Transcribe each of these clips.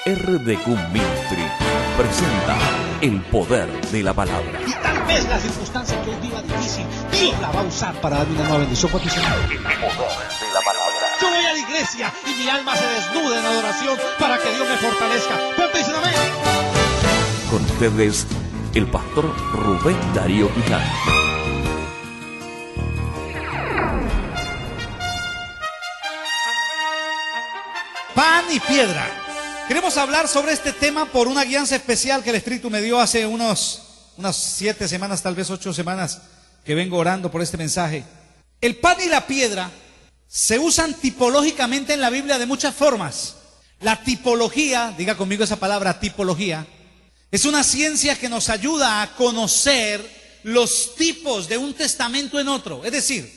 RDQ Ministry presenta el poder de la palabra. Y tal vez la circunstancia que hoy viva difícil, Dios la va a usar para darme una nueva bendición. ¿Cuánto dice? El poder de la palabra. Yo voy a la iglesia y mi alma se desnuda en adoración para que Dios me fortalezca. ¿Cuánto dicen amén? Con ustedes, el pastor Rubén Darío Quijano. Pan y piedra. Queremos hablar sobre este tema por una guianza especial que el Espíritu me dio hace unas 7 semanas, tal vez 8 semanas, que vengo orando por este mensaje. El pan y la piedra se usan tipológicamente en la Biblia de muchas formas. La tipología, diga conmigo esa palabra, tipología, es una ciencia que nos ayuda a conocer los tipos de un testamento en otro. Es decir,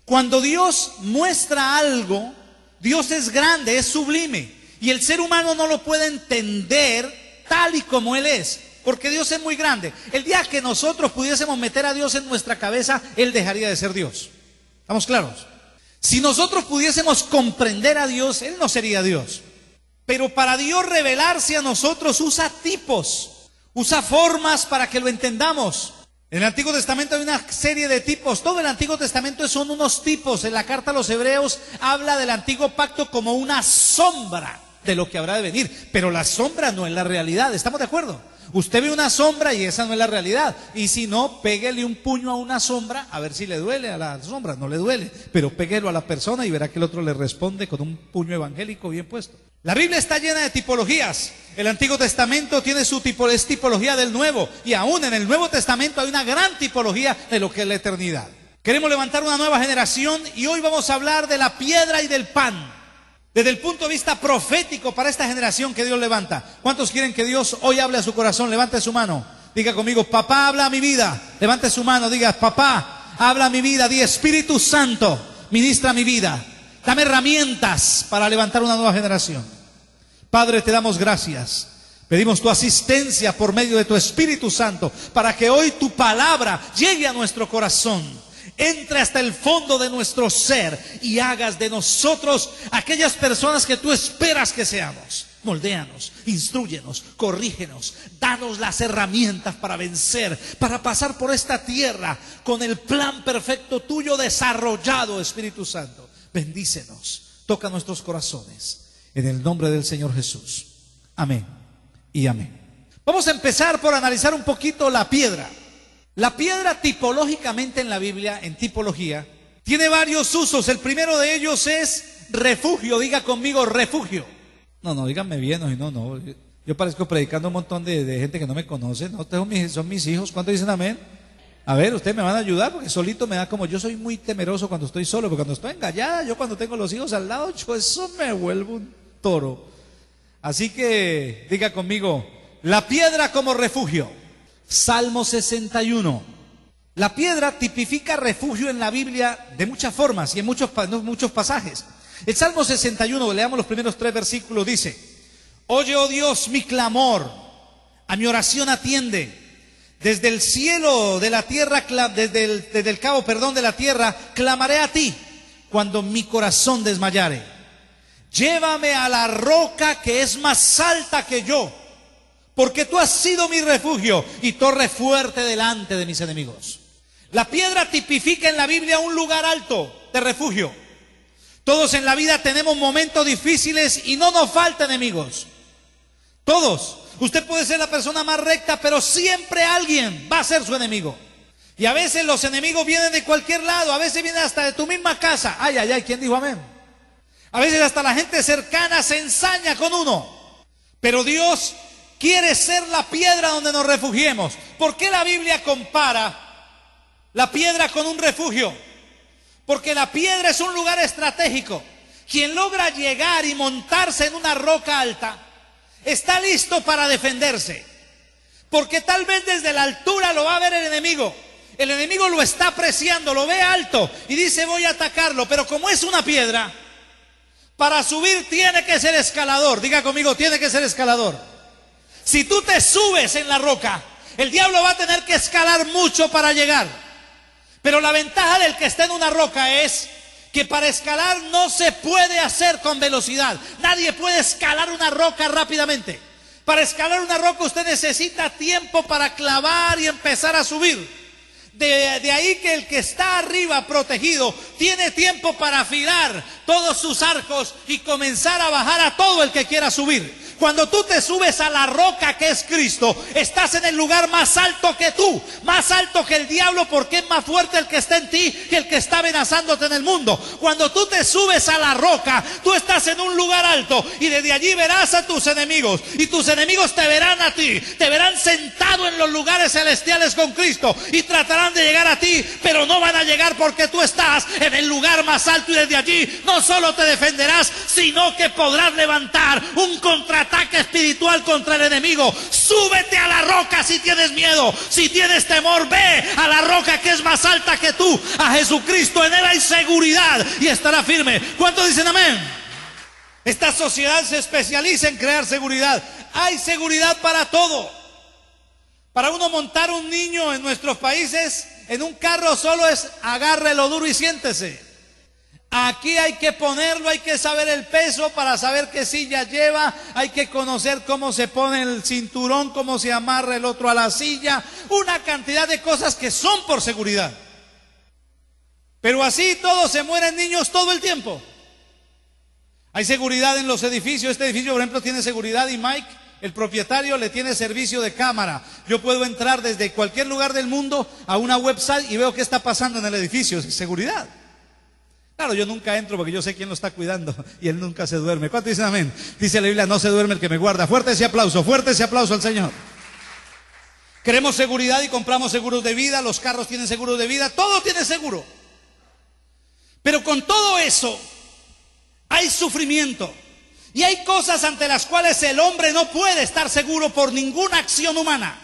cuando Dios muestra algo, Dios es grande, es sublime, y el ser humano no lo puede entender tal y como Él es, porque Dios es muy grande. El día que nosotros pudiésemos meter a Dios en nuestra cabeza, Él dejaría de ser Dios. ¿Estamos claros? Si nosotros pudiésemos comprender a Dios, Él no sería Dios. Pero para Dios revelarse a nosotros usa tipos, usa formas para que lo entendamos. En el Antiguo Testamento hay una serie de tipos. Todo el Antiguo Testamento son unos tipos. En la carta a los Hebreos habla del Antiguo Pacto como una sombra de lo que habrá de venir. Pero la sombra no es la realidad. ¿Estamos de acuerdo? Usted ve una sombra y esa no es la realidad. Y si no, péguele un puño a una sombra a ver si le duele a la sombra. No le duele, pero péguelo a la persona y verá que el otro le responde con un puño evangélico bien puesto. La Biblia está llena de tipologías. El Antiguo Testamento tiene su es tipología del Nuevo. Y aún en el Nuevo Testamento hay una gran tipología de lo que es la eternidad. Queremos levantar una nueva generación y hoy vamos a hablar de la piedra y del pan. Desde el punto de vista profético para esta generación que Dios levanta. ¿Cuántos quieren que Dios hoy hable a su corazón? Levante su mano. Diga conmigo, papá, habla a mi vida. Levante su mano, diga, papá, habla a mi vida. Di, Espíritu Santo, ministra mi vida. Dame herramientas para levantar una nueva generación. Padre, te damos gracias. Pedimos tu asistencia por medio de tu Espíritu Santo para que hoy tu palabra llegue a nuestro corazón, entre hasta el fondo de nuestro ser y hagas de nosotros aquellas personas que tú esperas que seamos. Moldéanos, instrúyenos, corrígenos, danos las herramientas para vencer, para pasar por esta tierra con el plan perfecto tuyo desarrollado, Espíritu Santo. Bendícenos, toca nuestros corazones. En el nombre del Señor Jesús. Amén y amén. Vamos a empezar por analizar un poquito la piedra. La piedra tipológicamente en la Biblia, en tipología, tiene varios usos. El primero de ellos es refugio. Diga conmigo, refugio. No, díganme bien, no. Yo parezco predicando a un montón de gente que no me conoce. No, ustedes son mis hijos. ¿Cuántos dicen amén? A ver, ustedes me van a ayudar porque solito me da como, yo soy muy temeroso cuando estoy solo, porque cuando estoy engallada, yo cuando tengo los hijos al lado, yo eso me vuelvo un toro. Así que diga conmigo, la piedra como refugio. Salmo 61. La piedra tipifica refugio en la Biblia de muchas formas y en muchos pasajes. El Salmo 61, leamos los primeros 3 versículos, dice: oye, oh Dios, mi clamor, a mi oración atiende. Desde el cielo de la tierra, desde el cabo, de la tierra, clamaré a ti cuando mi corazón desmayare. Llévame a la roca que es más alta que yo, porque tú has sido mi refugio y torre fuerte delante de mis enemigos. La piedra tipifica en la Biblia un lugar alto de refugio. Todos en la vida tenemos momentos difíciles y no nos falta enemigos. Todos. Usted puede ser la persona más recta, pero siempre alguien va a ser su enemigo. Y a veces los enemigos vienen de cualquier lado, a veces vienen hasta de tu misma casa. Ay, ¿quién dijo amén? A veces hasta la gente cercana se ensaña con uno. Pero Dios quiere ser la piedra donde nos refugiemos. ¿Por qué la Biblia compara la piedra con un refugio? Porque la piedra es un lugar estratégico. Quien logra llegar y montarse en una roca alta está listo para defenderse, porque tal vez desde la altura lo va a ver el enemigo. El enemigo lo está apreciando, lo ve alto y dice voy a atacarlo, pero como es una piedra, para subir tiene que ser escalador. Diga conmigo, tiene que ser escalador. Si tú te subes en la roca, el diablo va a tener que escalar mucho para llegar. Pero la ventaja del que está en una roca es que para escalar no se puede hacer con velocidad. Nadie puede escalar una roca rápidamente. Para escalar una roca usted necesita tiempo para clavar y empezar a subir. De ahí que el que está arriba protegido tiene tiempo para afilar todos sus arcos y comenzar a bajar a todo el que quiera subir. Cuando tú te subes a la roca que es Cristo, estás en el lugar más alto que tú, más alto que el diablo, porque es más fuerte el que está en ti que el que está amenazándote en el mundo. Cuando tú te subes a la roca, tú estás en un lugar alto y desde allí verás a tus enemigos y tus enemigos te verán a ti, te verán sentado en los lugares celestiales con Cristo y tratarán de llegar a ti, pero no van a llegar porque tú estás en el lugar más alto y desde allí no solo te defenderás, sino que podrás levantar un contraataque espiritual contra el enemigo. Súbete a la roca si tienes miedo, si tienes temor, ve a la roca que es más alta que tú, a Jesucristo. En él hay seguridad y estará firme. ¿Cuántos dicen amén? Esta sociedad se especializa en crear seguridad. Hay seguridad para todo. Para uno montar un niño en nuestros países en un carro solo es agárrelo duro y siéntese. Aquí hay que ponerlo, hay que saber el peso para saber qué silla lleva, hay que conocer cómo se pone el cinturón, cómo se amarra el otro a la silla, una cantidad de cosas que son por seguridad. Pero así todos se mueren niños todo el tiempo. Hay seguridad en los edificios. Este edificio, por ejemplo, tiene seguridad y Mike, el propietario, le tiene servicio de cámara. Yo puedo entrar desde cualquier lugar del mundo a una website y veo qué está pasando en el edificio. Seguridad. Claro, yo nunca entro porque yo sé quién lo está cuidando y él nunca se duerme. ¿Cuánto dicen amén? Dice la Biblia, no se duerme el que me guarda. Fuerte ese aplauso al Señor. Queremos seguridad y compramos seguros de vida, los carros tienen seguros de vida, todo tiene seguro. Pero con todo eso hay sufrimiento y hay cosas ante las cuales el hombre no puede estar seguro por ninguna acción humana.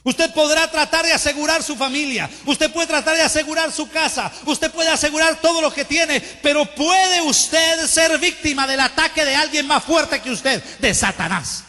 Usted podrá tratar de asegurar su familia, usted puede tratar de asegurar su casa, usted puede asegurar todo lo que tiene, pero puede usted ser víctima del ataque de alguien más fuerte que usted, de Satanás.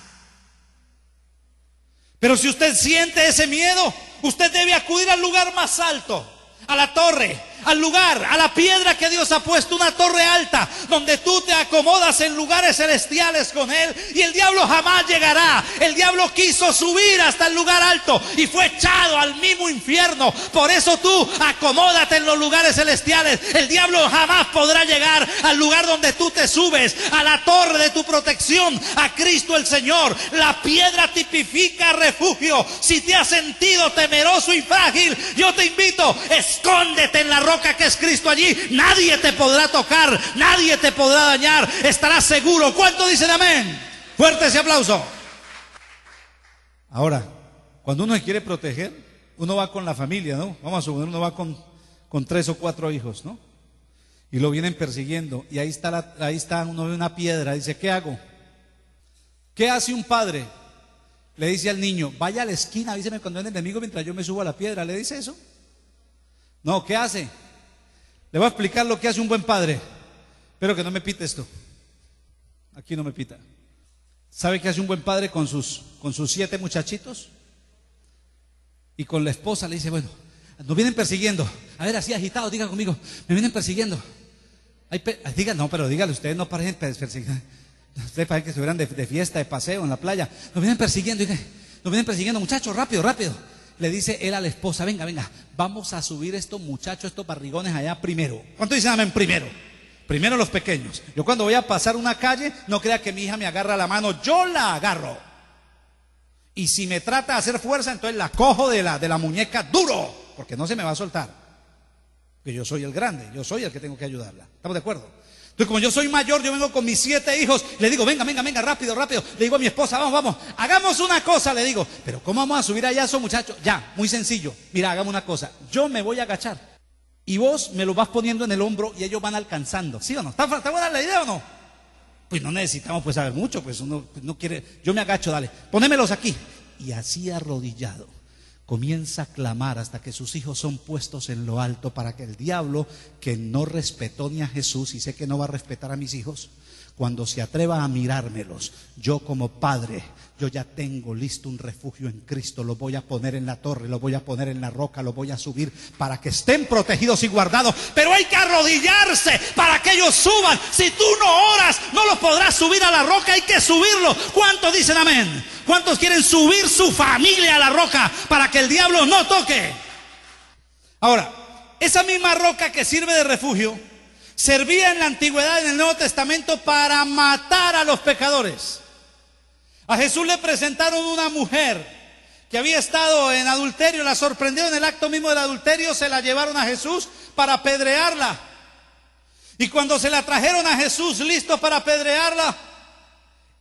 Pero si usted siente ese miedo, usted debe acudir al lugar más alto, a la torre, al lugar, a la piedra que Dios ha puesto, una torre alta, donde tú te acomodas en lugares celestiales con Él, y el diablo jamás llegará. El diablo quiso subir hasta el lugar alto y fue echado al mismo infierno. Por eso tú acomódate en los lugares celestiales. El diablo jamás podrá llegar al lugar donde tú te subes, a la torre de tu protección, a Cristo el Señor. La piedra tipifica refugio. Si te has sentido temeroso y frágil, yo te invito, escóndete en la roca que es Cristo. Allí nadie te podrá tocar, nadie te podrá dañar, estarás seguro. ¿Cuánto dicen amén? Fuerte ese aplauso. Ahora, cuando uno se quiere proteger, uno va con la familia, ¿no? Vamos a suponer, uno va con 3 o 4 hijos, ¿no? Y lo vienen persiguiendo, y ahí está, uno ve una piedra, dice, ¿qué hago? ¿Qué hace un padre? Le dice al niño, vaya a la esquina, avíseme cuando viene el enemigo mientras yo me subo a la piedra. ¿Le dice eso? No, ¿qué hace? Le voy a explicar lo que hace un buen padre. Espero que no me pite esto. Aquí no me pita. ¿Sabe qué hace un buen padre con sus 7 muchachitos? Y con la esposa le dice, bueno, nos vienen persiguiendo. A ver, así agitado, diga conmigo, me vienen persiguiendo. Diga, no, pero dígale, ustedes no parecen persiguiendo. Ustedes parecen que estuvieran de fiesta, de paseo en la playa. Nos vienen persiguiendo, muchachos, rápido, rápido. Le dice él a la esposa, venga, vamos a subir estos muchachos, estos barrigones allá primero. ¿Cuánto dicen amén? Primero los pequeños. Yo cuando voy a pasar una calle, no crea que mi hija me agarra la mano, yo la agarro. Y si me trata de hacer fuerza, entonces la cojo de la muñeca duro, porque no se me va a soltar. Porque yo soy el grande, yo soy el que tengo que ayudarla. ¿Estamos de acuerdo? Entonces, como yo soy mayor, yo vengo con mis 7 hijos, le digo, venga, rápido. Le digo a mi esposa, vamos, hagamos una cosa, le digo. Pero ¿cómo vamos a subir allá a esos muchachos? Ya, muy sencillo. Mira, hagamos una cosa. Yo me voy a agachar y vos me lo vas poniendo en el hombro y ellos van alcanzando. ¿Sí o no? ¿Está buena la idea o no? Pues no necesitamos pues saber mucho, pues uno no quiere. Yo me agacho, dale, ponémelos aquí. Y así arrodillado comienza a clamar hasta que sus hijos son puestos en lo alto, para que el diablo, que no respetó ni a Jesús y sé que no va a respetar a mis hijos, cuando se atreva a mirármelos, yo como padre, yo ya tengo listo un refugio en Cristo. Lo voy a poner en la torre, lo voy a poner en la roca, lo voy a subir para que estén protegidos y guardados. Pero hay que arrodillarse para que ellos suban. Si tú no oras, no los podrás subir a la roca, hay que subirlo. ¿Cuántos dicen amén? ¿Cuántos quieren subir su familia a la roca para que el diablo no toque? Ahora, esa misma roca que sirve de refugio servía en la antigüedad, en el Nuevo Testamento, para matar a los pecadores. A Jesús le presentaron una mujer que había estado en adulterio, la sorprendió en el acto mismo del adulterio, se la llevaron a Jesús para apedrearla. Y cuando se la trajeron a Jesús listo para apedrearla,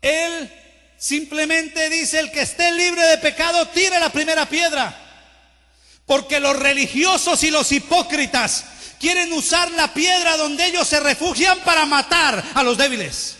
él simplemente dice: el que esté libre de pecado, tire la primera piedra. Porque los religiosos y los hipócritas quieren usar la piedra donde ellos se refugian para matar a los débiles.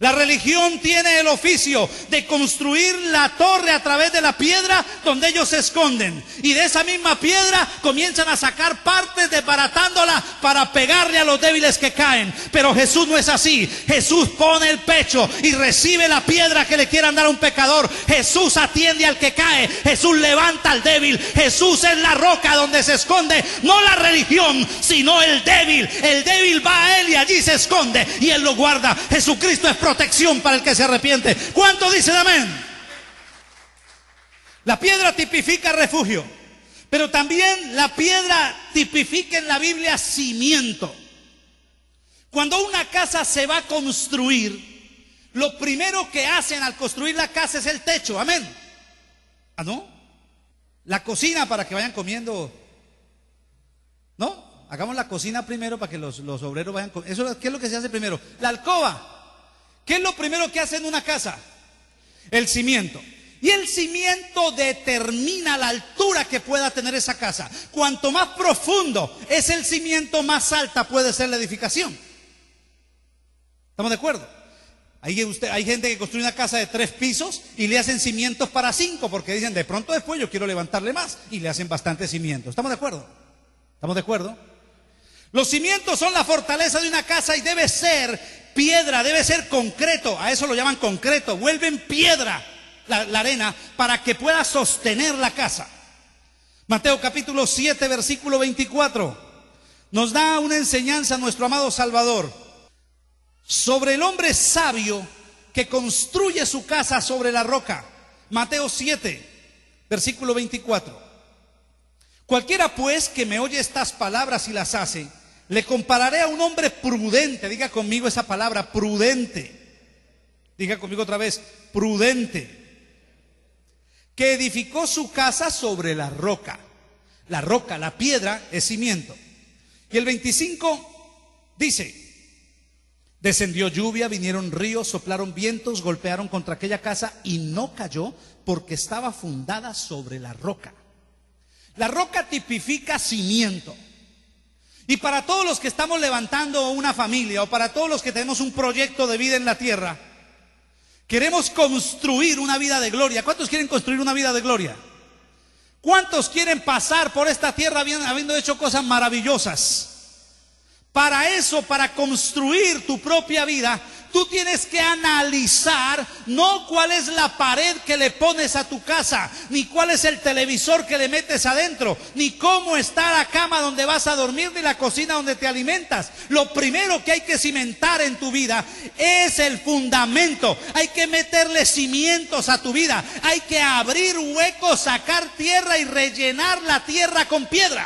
La religión tiene el oficio de construir la torre a través de la piedra donde ellos se esconden. Y de esa misma piedra comienzan a sacar partes desbaratándola para pegarle a los débiles que caen. Pero Jesús no es así. Jesús pone el pecho y recibe la piedra que le quieran dar a un pecador. Jesús atiende al que cae. Jesús levanta al débil. Jesús es la roca donde se esconde, no la religión, sino el débil. El débil va a él y allí se esconde y él lo guarda. Jesucristo es protección para el que se arrepiente. ¿Cuántos dicen amén? La piedra tipifica refugio, pero también la piedra tipifica en la Biblia cimiento. Cuando una casa se va a construir, lo primero que hacen al construir la casa es el techo. Amén. ¿Ah, no? La cocina, para que vayan comiendo. ¿No? Hagamos la cocina primero para que los obreros vayan comiendo. Eso, ¿qué es lo que se hace primero? La alcoba. ¿Qué es lo primero que hace en una casa? El cimiento. Y el cimiento determina la altura que pueda tener esa casa. Cuanto más profundo es el cimiento, más alta puede ser la edificación. ¿Estamos de acuerdo? Hay gente que construye una casa de 3 pisos y le hacen cimientos para 5, porque dicen, de pronto después yo quiero levantarle más, y le hacen bastantes cimientos. ¿Estamos de acuerdo? ¿Estamos de acuerdo? Los cimientos son la fortaleza de una casa y debe ser piedra, debe ser concreto. A eso lo llaman concreto. Vuelven piedra la arena para que pueda sostener la casa. Mateo capítulo 7 versículo 24 nos da una enseñanza nuestro amado Salvador sobre el hombre sabio que construye su casa sobre la roca. Mateo 7 versículo 24. Cualquiera pues que me oye estas palabras y las hace, le compararé a un hombre prudente. Diga conmigo esa palabra, prudente. Diga conmigo otra vez, prudente. Que edificó su casa sobre la roca. La roca, la piedra, es cimiento. Y el 25 dice: descendió lluvia, vinieron ríos, soplaron vientos, golpearon contra aquella casa y no cayó porque estaba fundada sobre la roca. La roca tipifica cimiento. Y para todos los que estamos levantando una familia, o para todos los que tenemos un proyecto de vida en la tierra, queremos construir una vida de gloria. ¿Cuántos quieren construir una vida de gloria? ¿Cuántos quieren pasar por esta tierra habiendo hecho cosas maravillosas? Para eso, para construir tu propia vida, tú tienes que analizar no cuál es la pared que le pones a tu casa, ni cuál es el televisor que le metes adentro, ni cómo está la cama donde vas a dormir, ni la cocina donde te alimentas. Lo primero que hay que cimentar en tu vida es el fundamento. Hay que meterle cimientos a tu vida. Hay que abrir huecos, sacar tierra y rellenar la tierra con piedra.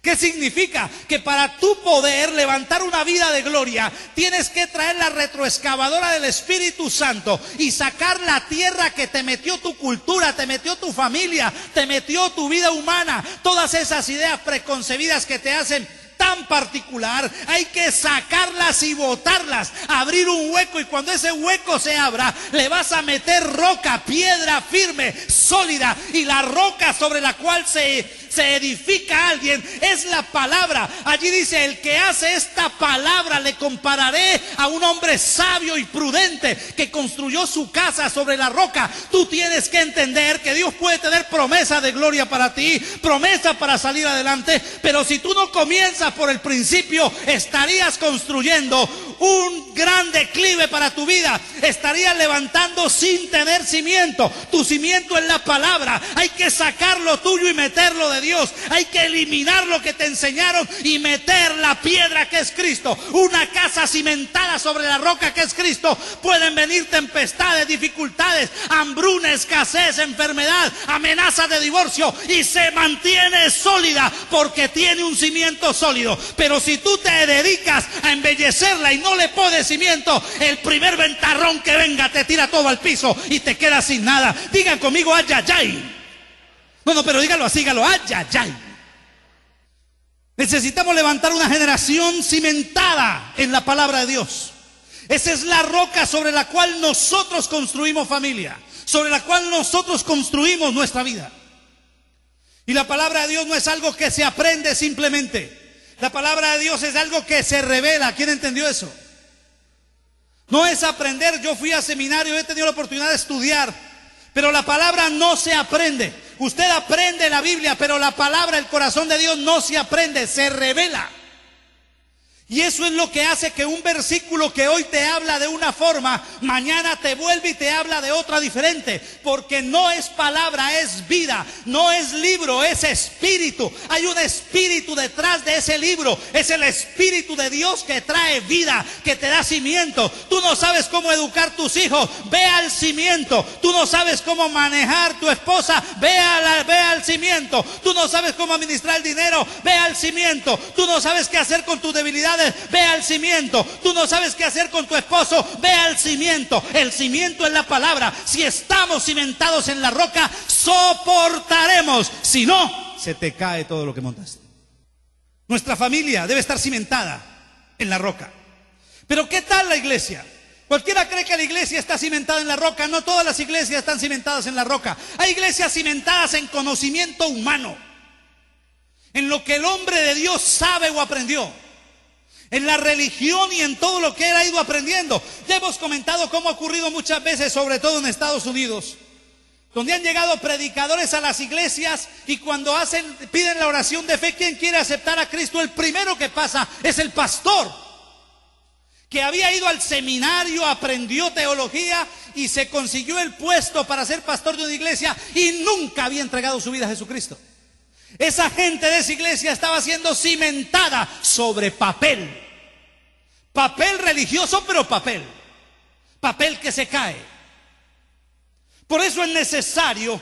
¿Qué significa? Que para tú poder levantar una vida de gloria, tienes que traer la retroexcavadora del Espíritu Santo y sacar la tierra que te metió tu cultura, te metió tu familia, te metió tu vida humana. Todas esas ideas preconcebidas que te hacen tan particular, hay que sacarlas y botarlas, abrir un hueco, y cuando ese hueco se abra, le vas a meter roca, piedra firme, sólida, y la roca sobre la cual se edifica alguien es la palabra. Allí dice: el que hace esta palabra le compararé a un hombre sabio y prudente que construyó su casa sobre la roca. Tú tienes que entender que Dios puede tener promesa de gloria para ti, promesa para salir adelante, pero si tú no comienzas por el principio, estarías construyendo un gran declive para tu vida. Estarías levantando sin tener cimiento. Tu cimiento es la palabra. Hay que sacar lo tuyo y meterlo de Dios. Hay que eliminar lo que te enseñaron y meter la piedra que es Cristo. Una casa cimentada sobre la roca que es Cristo. Pueden venir tempestades, dificultades, hambruna, escasez, enfermedad, amenazas de divorcio, y se mantiene sólida porque tiene un cimiento sólido. Pero si tú te dedicas a embellecerla y no le pones cimiento, el primer ventarrón que venga te tira todo al piso y te quedas sin nada. Digan conmigo, ay, ay, ay. No, pero dígalo así, dígalo, ay, ay, ay. Necesitamos levantar una generación cimentada en la palabra de Dios. Esa es la roca sobre la cual nosotros construimos familia, sobre la cual nosotros construimos nuestra vida. Y la palabra de Dios no es algo que se aprende simplemente. La palabra de Dios es algo que se revela. ¿Quién entendió eso? No es aprender. Yo fui a seminario, he tenido la oportunidad de estudiar, pero la palabra no se aprende. Usted aprende la Biblia, pero la palabra, el corazón de Dios no se aprende, se revela. Y eso es lo que hace que un versículo que hoy te habla de una forma, mañana te vuelve y te habla de otra diferente. Porque no es palabra, es vida. No es libro, es espíritu. Hay un espíritu detrás de ese libro. Es el espíritu de Dios que trae vida, que te da cimiento. Tú no sabes cómo educar tus hijos, ve al cimiento. Tú no sabes cómo manejar tu esposa, ve al cimiento. Tú no sabes cómo administrar el dinero, ve al cimiento. Tú no sabes qué hacer con tus debilidades, ve al cimiento. Tú no sabes qué hacer con tu esposo, ve al cimiento. El cimiento es la palabra. Si estamos cimentados en la roca, soportaremos. Si no, se te cae todo lo que montaste. Nuestra familia debe estar cimentada en la roca. Pero ¿qué tal la iglesia? Cualquiera cree que la iglesia está cimentada en la roca. No todas las iglesias están cimentadas en la roca. Hay iglesias cimentadas en conocimiento humano, en lo que el hombre de Dios sabe o aprendió, en la religión y en todo lo que él ha ido aprendiendo. Ya hemos comentado cómo ha ocurrido muchas veces, sobre todo en Estados Unidos, donde han llegado predicadores a las iglesias y cuando piden la oración de fe, ¿quién quiere aceptar a Cristo? El primero que pasa es el pastor, que había ido al seminario, aprendió teología y se consiguió el puesto para ser pastor de una iglesia y nunca había entregado su vida a Jesucristo. Esa gente de esa iglesia estaba siendo cimentada sobre papel. Papel religioso, pero papel. Papel que se cae. Por eso es necesario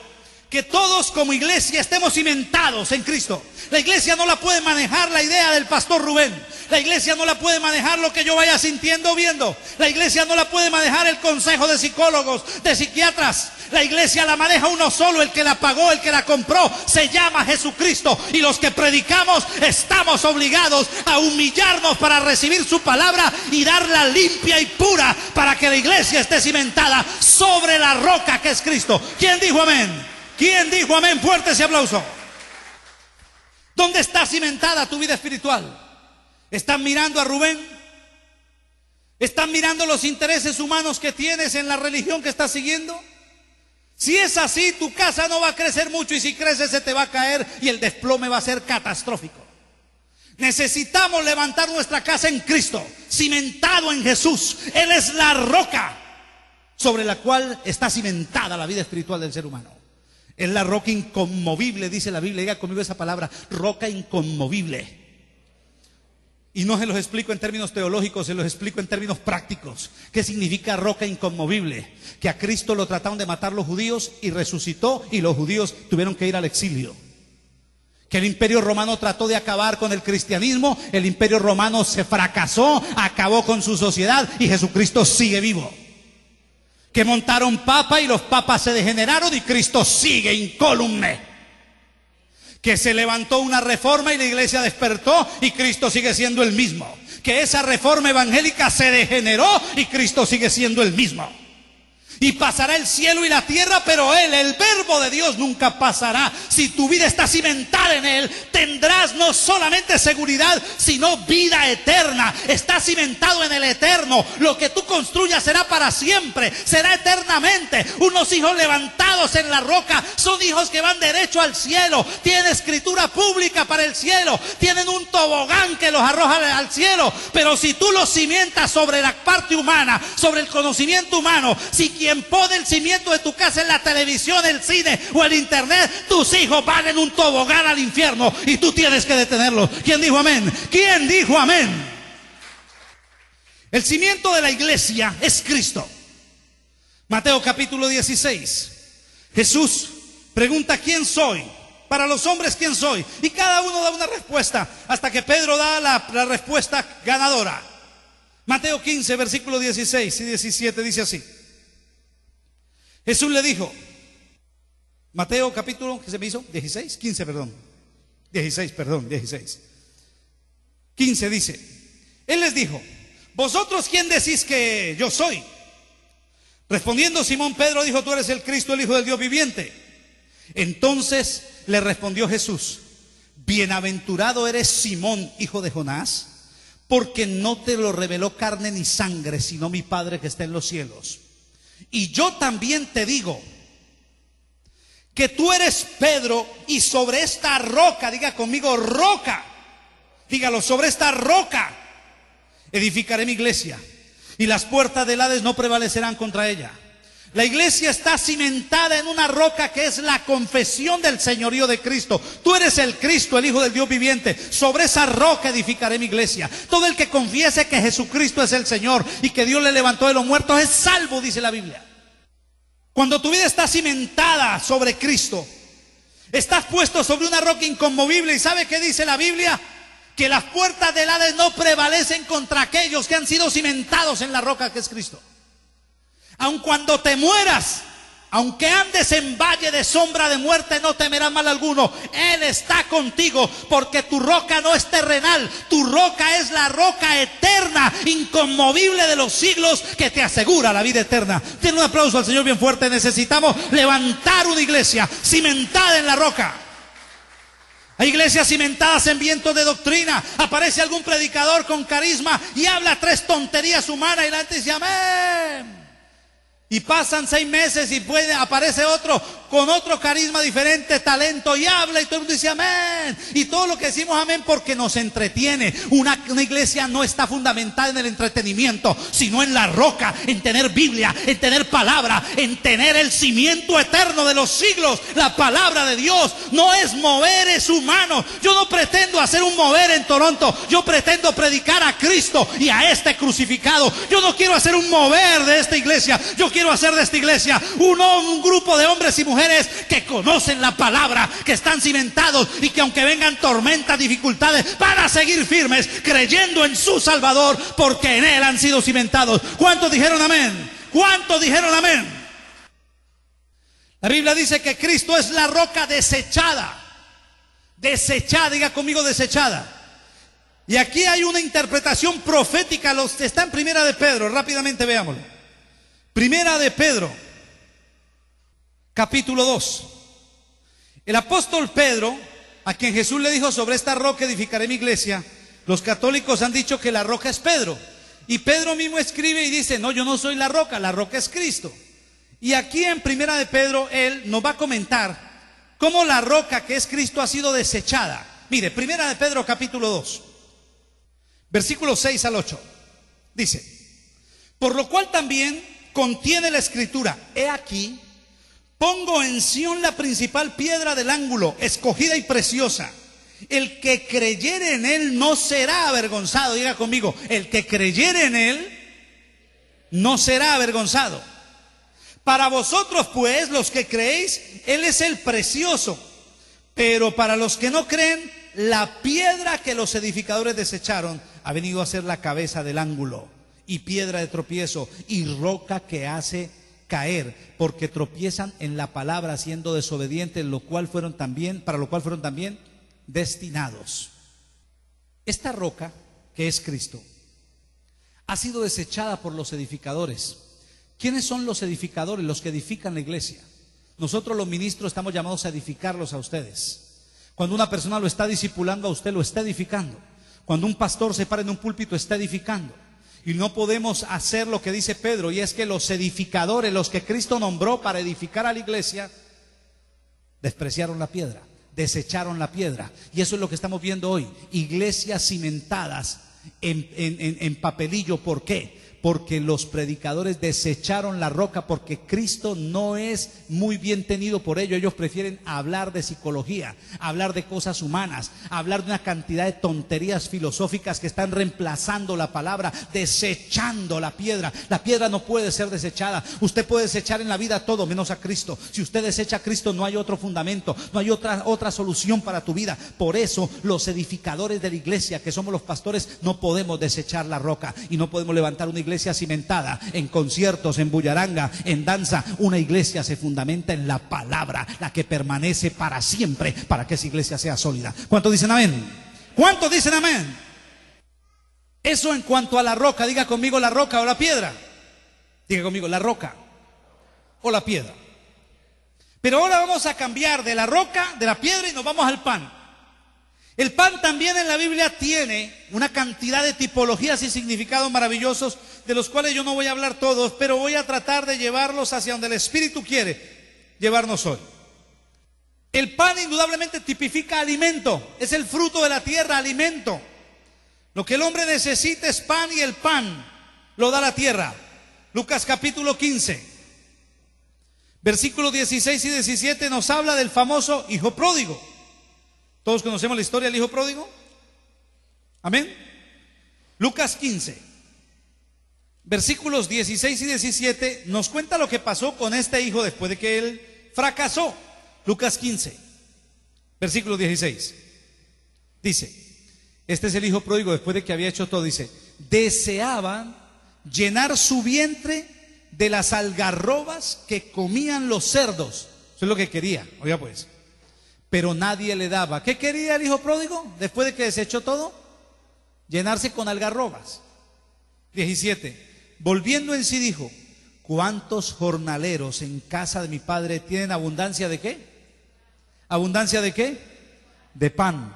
que todos como iglesia estemos cimentados en Cristo. La iglesia no la puede manejar la idea del pastor Rubén. La iglesia no la puede manejar lo que yo vaya sintiendo o viendo. La iglesia no la puede manejar el consejo de psicólogos, de psiquiatras. La iglesia la maneja uno solo, el que la pagó, el que la compró, se llama Jesucristo. Y los que predicamos estamos obligados a humillarnos para recibir su palabra y darla limpia y pura para que la iglesia esté cimentada sobre la roca que es Cristo. ¿Quién dijo amén? ¿Quién dijo amén? Fuerte ese aplauso. ¿Dónde está cimentada tu vida espiritual? ¿Están mirando a Rubén? ¿Están mirando los intereses humanos que tienes en la religión que estás siguiendo? Si es así, tu casa no va a crecer mucho y si crece se te va a caer y el desplome va a ser catastrófico. Necesitamos levantar nuestra casa en Cristo, cimentado en Jesús. Él es la roca sobre la cual está cimentada la vida espiritual del ser humano. Es la roca inconmovible, dice la Biblia. Diga conmigo esa palabra, roca inconmovible. Y no se los explico en términos teológicos, se los explico en términos prácticos. ¿Qué significa roca inconmovible? Que a Cristo lo trataron de matar los judíos y resucitó y los judíos tuvieron que ir al exilio. Que el imperio romano trató de acabar con el cristianismo, el imperio romano se fracasó, acabó con su sociedad y Jesucristo sigue vivo. Que montaron papa y los papas se degeneraron y Cristo sigue incólume. Que se levantó una reforma y la iglesia despertó y Cristo sigue siendo el mismo. Que esa reforma evangélica se degeneró y Cristo sigue siendo el mismo. Y pasará el cielo y la tierra, pero Él, el verbo de Dios, nunca pasará. Si tu vida está cimentada en Él, tendrás no solamente seguridad, sino vida eterna. Está cimentado en el eterno. Lo que tú construyas será para siempre, será eternamente. Unos hijos levantados en la roca son hijos que van derecho al cielo. Tienen escritura pública para el cielo. Tienen un tobogán que los arroja al cielo. Pero si tú los cimientas sobre la parte humana, sobre el conocimiento humano, si quien pone el cimiento de tu casa en la televisión, el cine o el internet, tus hijos van en un tobogán al infierno y tú tienes que detenerlos. ¿Quién dijo amén? ¿Quién dijo amén? El cimiento de la iglesia es Cristo. Mateo capítulo 16. Jesús pregunta: ¿quién soy? Para los hombres, ¿quién soy? Y cada uno da una respuesta, hasta que Pedro da la respuesta ganadora. Mateo 15, versículos 16 y 17 dice así. Jesús le dijo, Mateo capítulo, ¿qué se me hizo? 16, 15, perdón. 16, perdón, 16. 15 dice, Él les dijo: ¿vosotros quién decís que yo soy? Respondiendo Simón Pedro dijo: tú eres el Cristo, el Hijo del Dios viviente. Entonces le respondió Jesús: bienaventurado eres Simón, hijo de Jonás, porque no te lo reveló carne ni sangre, sino mi Padre que está en los cielos. Y yo también te digo que tú eres Pedro, y sobre esta roca, diga conmigo roca, dígalo, sobre esta roca edificaré mi iglesia, y las puertas del Hades no prevalecerán contra ella. La iglesia está cimentada en una roca que es la confesión del señorío de Cristo. Tú eres el Cristo, el Hijo del Dios viviente. Sobre esa roca edificaré mi iglesia. Todo el que confiese que Jesucristo es el Señor y que Dios le levantó de los muertos es salvo, dice la Biblia. Cuando tu vida está cimentada sobre Cristo, estás puesto sobre una roca inconmovible. ¿Y sabe qué dice la Biblia? Que las puertas del Hades no prevalecen contra aquellos que han sido cimentados en la roca que es Cristo. Aun cuando te mueras, aunque andes en valle de sombra de muerte, no temerás mal alguno. Él está contigo, porque tu roca no es terrenal. Tu roca es la roca eterna, inconmovible de los siglos, que te asegura la vida eterna. Den un aplauso al Señor bien fuerte. Necesitamos levantar una iglesia cimentada en la roca. Hay iglesias cimentadas en vientos de doctrina. Aparece algún predicador con carisma y habla 3 tonterías humanas y la gente dice amén. Y pasan 6 meses y aparece otro con otro carisma diferente, talento, y habla y todo el mundo dice amén. Y todo lo que decimos amén porque nos entretiene. Una iglesia no está fundamentada en el entretenimiento, sino en la roca, en tener Biblia, en tener palabra, en tener el cimiento eterno de los siglos. La palabra de Dios no es moveres humanos. Yo no pretendo hacer un mover en Toronto. Yo pretendo predicar a Cristo y a este crucificado. Yo no quiero hacer un mover de esta iglesia. Yo quiero hacer de esta iglesia un grupo de hombres y mujeres que conocen la palabra, que están cimentados y que aunque vengan tormentas, dificultades, van a seguir firmes creyendo en su Salvador, porque en Él han sido cimentados. ¿Cuántos dijeron amén? ¿Cuántos dijeron amén? La Biblia dice que Cristo es la roca desechada. Desechada, diga conmigo desechada. Y aquí hay una interpretación profética. Está en Primera de Pedro, rápidamente veámoslo. Primera de Pedro, capítulo 2. El apóstol Pedro, a quien Jesús le dijo: sobre esta roca edificaré mi iglesia. Los católicos han dicho que la roca es Pedro. Y Pedro mismo escribe y dice: no, yo no soy la roca es Cristo. Y aquí en Primera de Pedro, él nos va a comentar cómo la roca que es Cristo ha sido desechada. Mire, Primera de Pedro, capítulo 2, versículos 6 al 8. Dice: por lo cual también contiene la escritura: he aquí, pongo en Sión la principal piedra del ángulo, escogida y preciosa. El que creyere en él no será avergonzado. Diga conmigo: el que creyere en él no será avergonzado. Para vosotros pues, los que creéis, él es el precioso. Pero para los que no creen, la piedra que los edificadores desecharon ha venido a ser la cabeza del ángulo, y piedra de tropiezo, y roca que hace caer, porque tropiezan en la palabra, siendo desobedientes, para lo cual fueron también destinados. Esta roca, que es Cristo, ha sido desechada por los edificadores, ¿Quiénes son los edificadores, los que edifican la iglesia? Nosotros los ministros estamos llamados a edificarlos a ustedes. Cuando una persona lo está discipulando a usted, lo está edificando. Cuando un pastor se para en un púlpito, está edificando. Y no podemos hacer lo que dice Pedro, y es que los edificadores, los que Cristo nombró para edificar a la iglesia, despreciaron la piedra, desecharon la piedra. Y eso es lo que estamos viendo hoy. Iglesias cimentadas en papelillo. ¿Por qué? Porque los predicadores desecharon la roca, porque Cristo no es muy bien tenido por ello. Ellos prefieren hablar de psicología, hablar de cosas humanas, hablar de una cantidad de tonterías filosóficas que están reemplazando la palabra, desechando la piedra. La piedra no puede ser desechada. Usted puede desechar en la vida todo menos a Cristo. Si usted desecha a Cristo, no hay otro fundamento, no hay otra solución para tu vida. Por eso los edificadores de la iglesia, que somos los pastores, no podemos desechar la roca y no podemos levantar una iglesia cimentada en conciertos, en bullaranga, en danza. Una iglesia se fundamenta en la palabra, la que permanece para siempre, para que esa iglesia sea sólida. ¿Cuántos dicen amén? ¿Cuántos dicen amén? Eso en cuanto a la roca. Diga conmigo, la roca o la piedra. Diga conmigo, la roca o la piedra. Pero ahora vamos a cambiar de la roca, de la piedra, y nos vamos al pan. El pan también en la Biblia tiene una cantidad de tipologías y significados maravillosos, de los cuales yo no voy a hablar todos, pero voy a tratar de llevarlos hacia donde el Espíritu quiere llevarnos hoy. El pan indudablemente tipifica alimento, es el fruto de la tierra, alimento. Lo que el hombre necesita es pan, y el pan lo da la tierra. Lucas capítulo 15, versículos 16 y 17 nos habla del famoso hijo pródigo. ¿Todos conocemos la historia del hijo pródigo? Amén. Lucas 15, versículos 16 y 17 nos cuenta lo que pasó con este hijo después de que él fracasó. Lucas 15, versículo 16. Dice, este es el hijo pródigo después de que había hecho todo. Dice, deseaban llenar su vientre de las algarrobas que comían los cerdos. Eso es lo que quería, oiga pues. Pero nadie le daba. ¿Qué quería el hijo pródigo después de que desechó todo? Llenarse con algarrobas. 17. Volviendo en sí dijo, ¿cuántos jornaleros en casa de mi padre tienen abundancia de qué? ¿Abundancia de qué? De pan.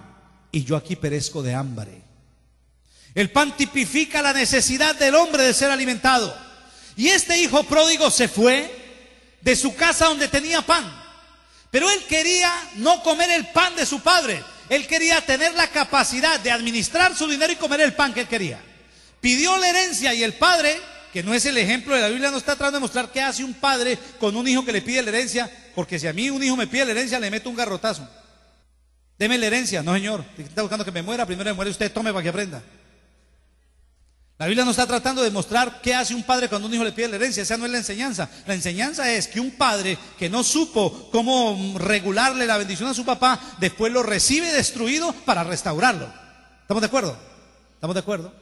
Y yo aquí perezco de hambre. El pan tipifica la necesidad del hombre de ser alimentado. Y este hijo pródigo se fue de su casa donde tenía pan. Pero él quería no comer el pan de su padre. Él quería tener la capacidad de administrar su dinero y comer el pan que él quería. Pidió la herencia, y el padre, que no es el ejemplo de la Biblia, no está tratando de mostrar qué hace un padre con un hijo que le pide la herencia. Porque si a mí un hijo me pide la herencia, le meto un garrotazo. Deme la herencia. No, señor, está buscando que me muera. Primero me muere usted, tome para que aprenda. La Biblia no está tratando de mostrar qué hace un padre cuando un hijo le pide la herencia. Esa no es la enseñanza. La enseñanza es que un padre que no supo cómo regularle la bendición a su papá, después lo recibe destruido para restaurarlo. ¿Estamos de acuerdo? ¿Estamos de acuerdo?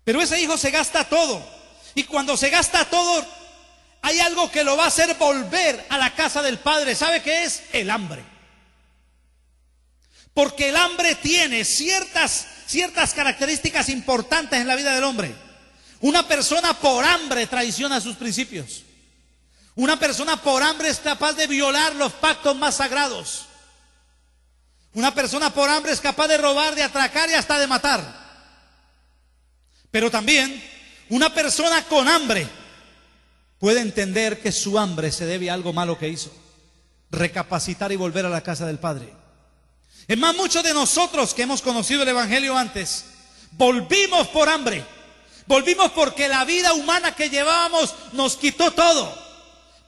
Pero ese hijo se gasta todo. Y cuando se gasta todo, hay algo que lo va a hacer volver a la casa del padre. ¿Sabe qué es? El hambre. Porque el hambre tiene ciertas características importantes en la vida del hombre. Una persona por hambre traiciona sus principios. Una persona por hambre es capaz de violar los pactos más sagrados. Una persona por hambre es capaz de robar, de atracar y hasta de matar. Pero también una persona con hambre puede entender que su hambre se debe a algo malo que hizo, recapacitar y volver a la casa del Padre. Es más, muchos de nosotros que hemos conocido el Evangelio antes, volvimos por hambre, volvimos porque la vida humana que llevábamos nos quitó todo.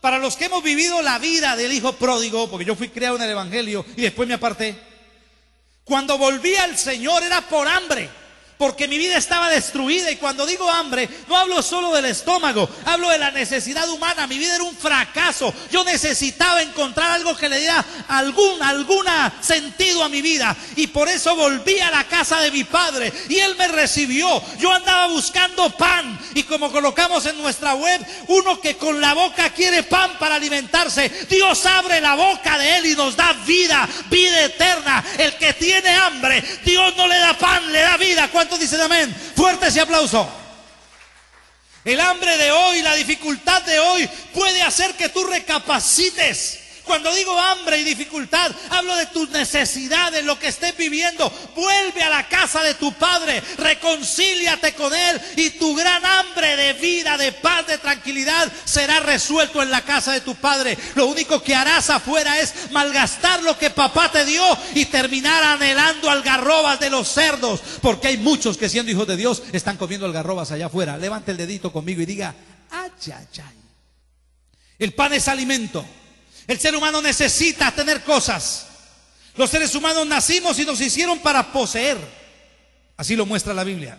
Para los que hemos vivido la vida del hijo pródigo, porque yo fui criado en el Evangelio y después me aparté, cuando volví al Señor era por hambre, porque mi vida estaba destruida. Y cuando digo hambre, no hablo solo del estómago, hablo de la necesidad humana. Mi vida era un fracaso. Yo necesitaba encontrar algo que le diera algún sentido a mi vida, y por eso volví a la casa de mi padre y él me recibió. Yo andaba buscando pan, y como colocamos en nuestra web, uno que con la boca quiere pan para alimentarse, Dios abre la boca de él y nos da vida, vida eterna. El que tiene hambre, Dios no le da pan, le da vida. ¿Cuántos dicen amén? Fuerte ese aplauso. El hambre de hoy, la dificultad de hoy puede hacer que tú recapacites. Cuando digo hambre y dificultad, hablo de tus necesidades, lo que estés viviendo. Vuelve a la casa de tu Padre, reconcíliate con Él y tu gran hambre de vida, de paz, de tranquilidad será resuelto en la casa de tu Padre. Lo único que harás afuera es malgastar lo que papá te dio y terminar anhelando algarrobas de los cerdos, porque hay muchos que, siendo hijos de Dios, están comiendo algarrobas allá afuera. Levante el dedito conmigo y diga: ay, ay, ay. El pan es alimento. El ser humano necesita tener cosas. Los seres humanos nacimos y nos hicieron para poseer. Así lo muestra la Biblia.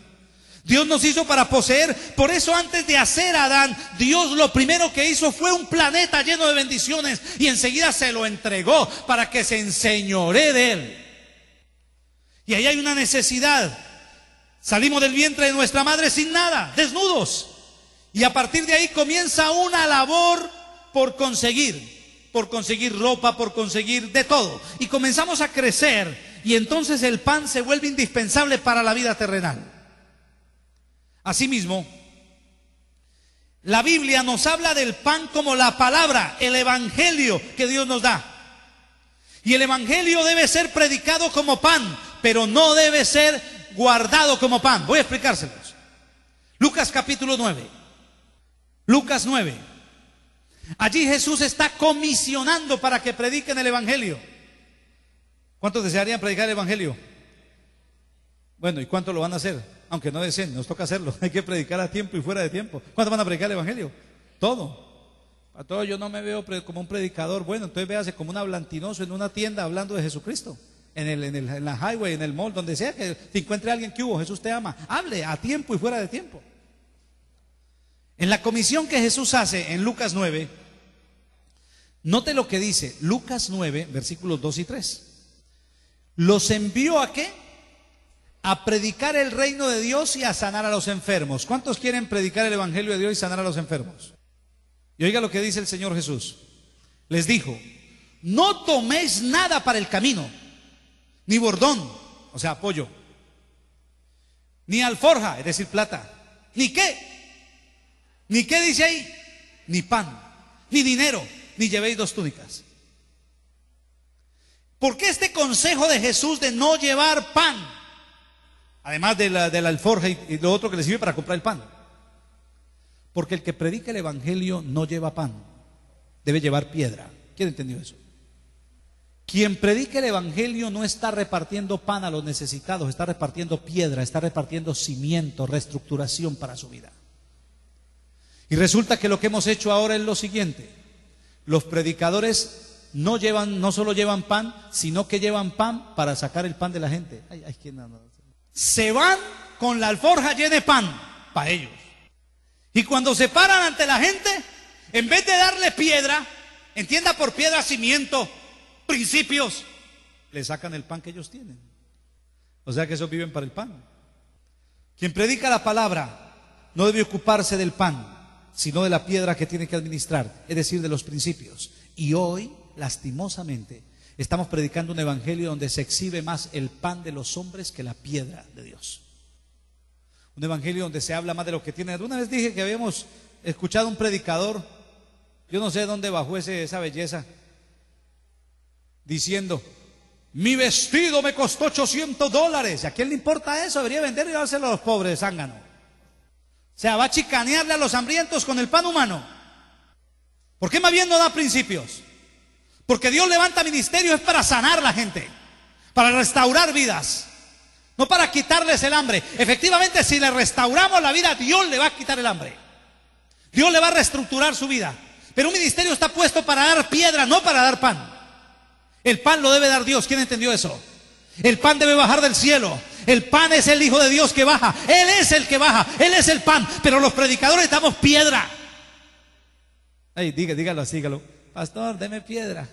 Dios nos hizo para poseer. Por eso, antes de hacer a Adán, Dios lo primero que hizo fue un planeta lleno de bendiciones, y enseguida se lo entregó para que se enseñoree de él. Y ahí hay una necesidad. Salimos del vientre de nuestra madre sin nada, desnudos, y a partir de ahí comienza una labor por conseguir ropa, por conseguir de todo. Y comenzamos a crecer, y entonces el pan se vuelve indispensable para la vida terrenal. Asimismo, la Biblia nos habla del pan como la palabra, el evangelio que Dios nos da. Y el evangelio debe ser predicado como pan, pero no debe ser guardado como pan. Voy a explicárselos. Lucas capítulo 9. Lucas 9. Allí Jesús está comisionando para que prediquen el evangelio. ¿Cuántos desearían predicar el evangelio? Bueno, ¿y cuántos lo van a hacer? Aunque no deseen, nos toca hacerlo. Hay que predicar a tiempo y fuera de tiempo. ¿Cuántos van a predicar el evangelio? Todo. A todo. Yo no me veo como un predicador. Bueno, entonces véase como un hablantinoso en una tienda hablando de Jesucristo. En la highway, en el mall, donde sea que te encuentre alguien que hubo, Jesús te ama. Hable a tiempo y fuera de tiempo. En la comisión que Jesús hace en Lucas 9, note lo que dice Lucas 9, versículos 2 y 3. ¿Los envió a qué? A predicar el reino de Dios y a sanar a los enfermos. ¿Cuántos quieren predicar el evangelio de Dios y sanar a los enfermos? Y oiga lo que dice el Señor Jesús. Les dijo: no toméis nada para el camino, ni bordón, o sea, pollo, ni alforja, es decir, plata, ni qué dice ahí, ni pan, ni dinero, ni llevéis 2 túnicas. ¿Por qué este consejo de Jesús de no llevar pan? Además de la alforja y lo otro que le sirve para comprar el pan. Porque el que predica el evangelio no lleva pan, debe llevar piedra. ¿Quién entendió eso? Quien predica el evangelio no está repartiendo pan a los necesitados, está repartiendo piedra, está repartiendo cimiento, reestructuración para su vida. Y resulta que lo que hemos hecho ahora es lo siguiente: los predicadores no solo llevan pan, sino que llevan pan para sacar el pan de la gente. Se van con la alforja llena de pan para ellos. Y cuando se paran ante la gente, en vez de darle piedra, entienda por piedra cimiento, principios, le sacan el pan que ellos tienen. O sea que esos viven para el pan. Quien predica la palabra no debe ocuparse del pan, sino de la piedra que tiene que administrar, es decir, de los principios. Y hoy, lastimosamente, estamos predicando un evangelio donde se exhibe más el pan de los hombres que la piedra de Dios. Un evangelio donde se habla más de lo que tiene. Una vez dije que habíamos escuchado un predicador, yo no sé de dónde bajó esa belleza, diciendo: mi vestido me costó $800. ¿A quién le importa eso? Debería vender y dárselo a los pobres, zángano. O sea, va a chicanearle a los hambrientos con el pan humano. ¿Por qué más bien no da principios? Porque Dios levanta ministerios es para sanar la gente, para restaurar vidas, no para quitarles el hambre. Efectivamente, si le restauramos la vida, Dios le va a quitar el hambre. Dios le va a reestructurar su vida. Pero un ministerio está puesto para dar piedra, no para dar pan. El pan lo debe dar Dios. ¿Quién entendió eso? El pan debe bajar del cielo. El pan es el Hijo de Dios que baja. Él es el que baja. Él es el pan. Pero los predicadores damos piedra. Ay, dígalo así, dígalo. Pastor, deme piedra.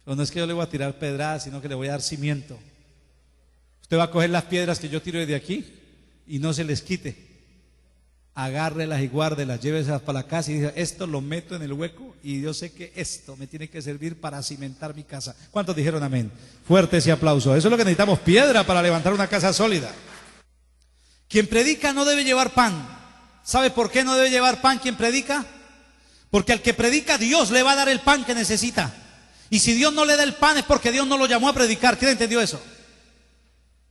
Pero no es que yo le voy a tirar pedradas, sino que le voy a dar cimiento. Usted va a coger las piedras que yo tiro desde aquí y no se les quite. Agárrelas y guárdelas, lléveselas para la casa y diga: esto lo meto en el hueco y yo sé que esto me tiene que servir para cimentar mi casa. ¿Cuántos dijeron amén? Fuerte ese aplauso. Eso es lo que necesitamos, piedra para levantar una casa sólida. Quien predica no debe llevar pan, ¿Sabe por qué no debe llevar pan quien predica? Porque al que predica, Dios le va a dar el pan que necesita. Y si Dios no le da el pan es porque Dios no lo llamó a predicar. ¿Quién entendió eso?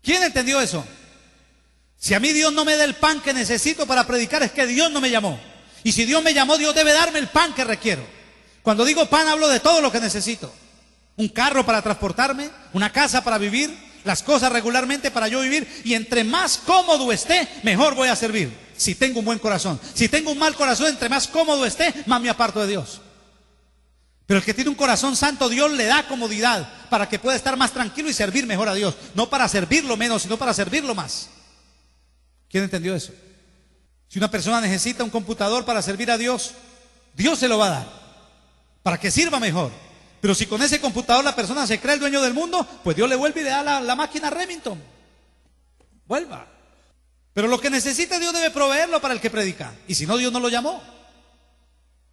¿Quién entendió eso? Si a mí Dios no me da el pan que necesito para predicar, es que Dios no me llamó. Y si Dios me llamó, Dios debe darme el pan que requiero. Cuando digo pan, hablo de todo lo que necesito. Un carro para transportarme, una casa para vivir, las cosas regularmente para yo vivir. Y entre más cómodo esté, mejor voy a servir. Si tengo un buen corazón. Si tengo un mal corazón, entre más cómodo esté, más me aparto de Dios. Pero el que tiene un corazón santo, Dios le da comodidad para que pueda estar más tranquilo y servir mejor a Dios. No para servirlo menos, sino para servirlo más. ¿Quién entendió eso? Si una persona necesita un computador para servir a Dios, Dios se lo va a dar para que sirva mejor. Pero si con ese computador la persona se cree el dueño del mundo, pues Dios le vuelve y le da la máquina Remington. Vuelva. Pero lo que necesita Dios debe proveerlo para el que predica. Y si no, Dios no lo llamó.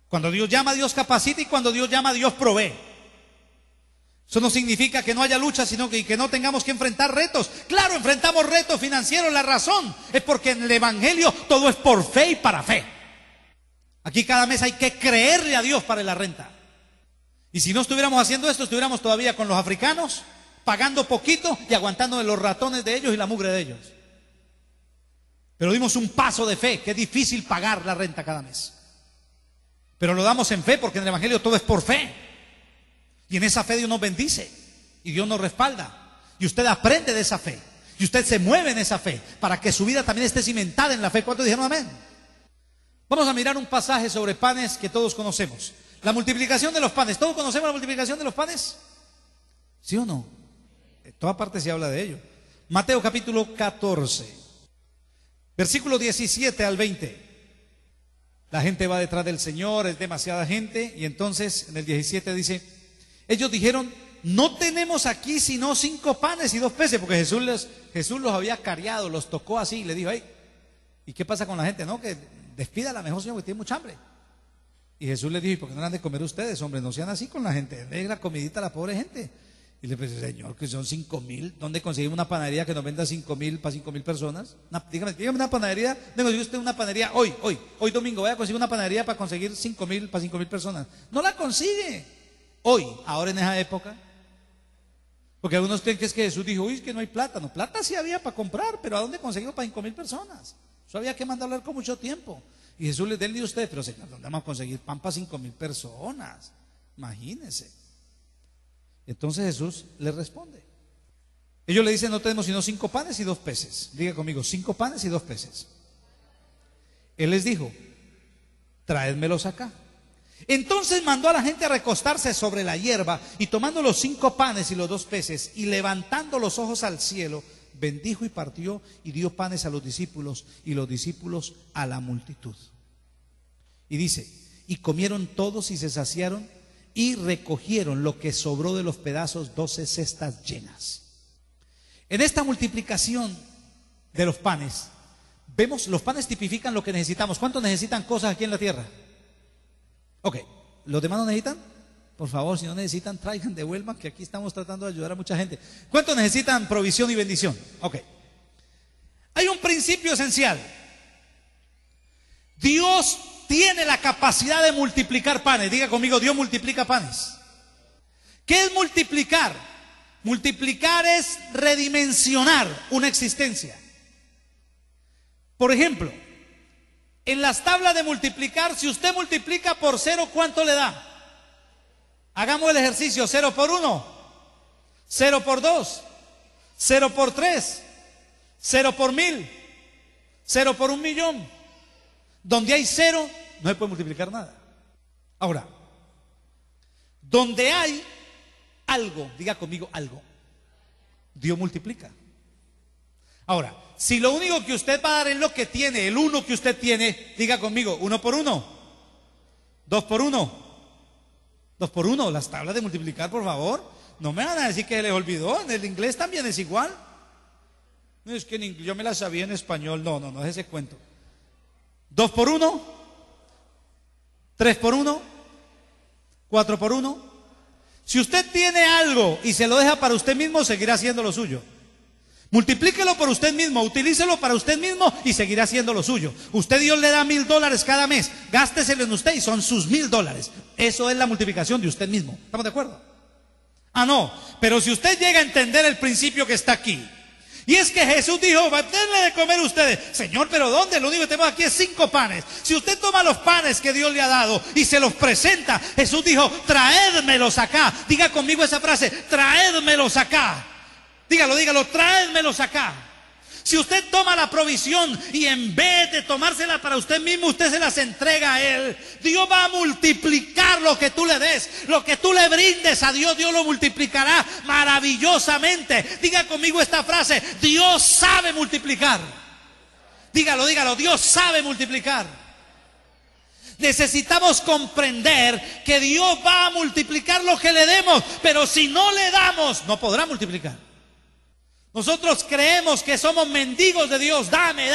Cuando Dios llama, Dios capacita, y cuando Dios llama, Dios provee. Eso no significa que no haya lucha, sino que no tengamos que enfrentar retos. Claro, enfrentamos retos financieros. La razón es porque en el Evangelio todo es por fe y para fe. Aquí cada mes hay que creerle a Dios para la renta. Y si no estuviéramos haciendo esto, estuviéramos todavía con los africanos, pagando poquito y aguantando de los ratones de ellos y la mugre de ellos. Pero dimos un paso de fe, que es difícil pagar la renta cada mes. Pero lo damos en fe, porque en el Evangelio todo es por fe. Y en esa fe Dios nos bendice y Dios nos respalda. Y usted aprende de esa fe. Y usted se mueve en esa fe para que su vida también esté cimentada en la fe. ¿Cuántos dijeron amén? Vamos a mirar un pasaje sobre panes que todos conocemos. La multiplicación de los panes. ¿Todos conocemos la multiplicación de los panes? ¿Sí o no? En toda parte se habla de ello. Mateo capítulo 14, versículo 17 al 20. La gente va detrás del Señor, es demasiada gente. Y entonces en el 17 dice: ellos dijeron, no tenemos aquí sino 5 panes y 2 peces. Porque Jesús los había cariado, los tocó así y le dijo: hey, ¿y qué pasa con la gente? No, que despídala mejor, Señor, porque tiene mucha hambre. Y Jesús les dijo: ¿y por qué no han de comer ustedes, hombre? No sean así con la gente, denle la comidita a la pobre gente. Y le dice: Señor, que son 5,000, ¿dónde conseguimos una panadería que nos venda 5,000 para 5,000 personas? Dígame una panadería, ¿dónde consigue usted una panadería hoy domingo? Voy a conseguir una panadería para conseguir 5,000 para 5,000 personas. No la consigue hoy, ahora en esa época. Porque algunos creen que es que Jesús dijo: uy, es que no hay plata. No, plata sí había para comprar, pero ¿a dónde conseguimos para 5,000 personas? Eso había que mandarlo con mucho tiempo. Y Jesús les dice a ustedes: pero Señor, ¿dónde vamos a conseguir pan para 5,000 personas? Imagínense. Entonces Jesús les responde. Ellos le dicen: no tenemos sino 5 panes y 2 peces. Diga conmigo: 5 panes y 2 peces. Él les dijo: traédmelos acá. Entonces mandó a la gente a recostarse sobre la hierba, y tomando los 5 panes y los 2 peces, y levantando los ojos al cielo, bendijo y partió y dio panes a los discípulos y los discípulos a la multitud. Y dice: y comieron todos y se saciaron, y recogieron lo que sobró de los pedazos, 12 cestas llenas. En esta multiplicación de los panes, vemos, los panes tipifican lo que necesitamos. ¿Cuántos necesitan cosas aquí en la tierra? Ok, ¿los demás no necesitan? Por favor, si no necesitan, traigan, devuelvan, que aquí estamos tratando de ayudar a mucha gente. ¿Cuántos necesitan provisión y bendición? Ok. Hay un principio esencial. Dios tiene la capacidad de multiplicar panes. Diga conmigo: Dios multiplica panes. ¿Qué es multiplicar? Multiplicar es redimensionar una existencia. Por ejemplo, en las tablas de multiplicar, si usted multiplica por 0, ¿cuánto le da? Hagamos el ejercicio: 0 por 1, 0 por 2, 0 por 3, 0 por 1000, 0 por 1,000,000. Donde hay 0, no se puede multiplicar nada. Ahora, donde hay algo, diga conmigo algo, Dios multiplica. Ahora, si lo único que usted va a dar es lo que tiene, el 1 que usted tiene, diga conmigo: 1 por 1, 2 por 1, 2 por 1, las tablas de multiplicar, por favor. No me van a decir que se les olvidó, en el inglés también es igual. No es que en inglés, yo me las sabía en español, no es ese cuento. 2 por 1, 3 por 1, 4 por 1. Si usted tiene algo y se lo deja para usted mismo, seguirá haciendo lo suyo. Multiplíquelo por usted mismo, utilícelo para usted mismo y seguirá siendo lo suyo. Usted, Dios le da $1000 cada mes, gásteselo en usted y son sus $1000. Eso es la multiplicación de usted mismo. ¿Estamos de acuerdo? Ah, no, pero si usted llega a entender el principio que está aquí, y es que Jesús dijo, denle de comer ustedes. Señor, ¿pero dónde? Lo único que tenemos aquí es 5 panes. Si usted toma los panes que Dios le ha dado y se los presenta, Jesús dijo, traédmelos acá. Diga conmigo esa frase, traédmelos acá. Dígalo, traédmelos acá. Si usted toma la provisión y en vez de tomársela para usted mismo, usted se las entrega a Él, Dios va a multiplicar lo que tú le des. Lo que tú le brindes a Dios, Dios lo multiplicará maravillosamente. Diga conmigo esta frase, Dios sabe multiplicar. Dígalo, Dios sabe multiplicar. Necesitamos comprender que Dios va a multiplicar lo que le demos, pero si no le damos, no podrá multiplicar. Nosotros creemos que somos mendigos de Dios. Dame,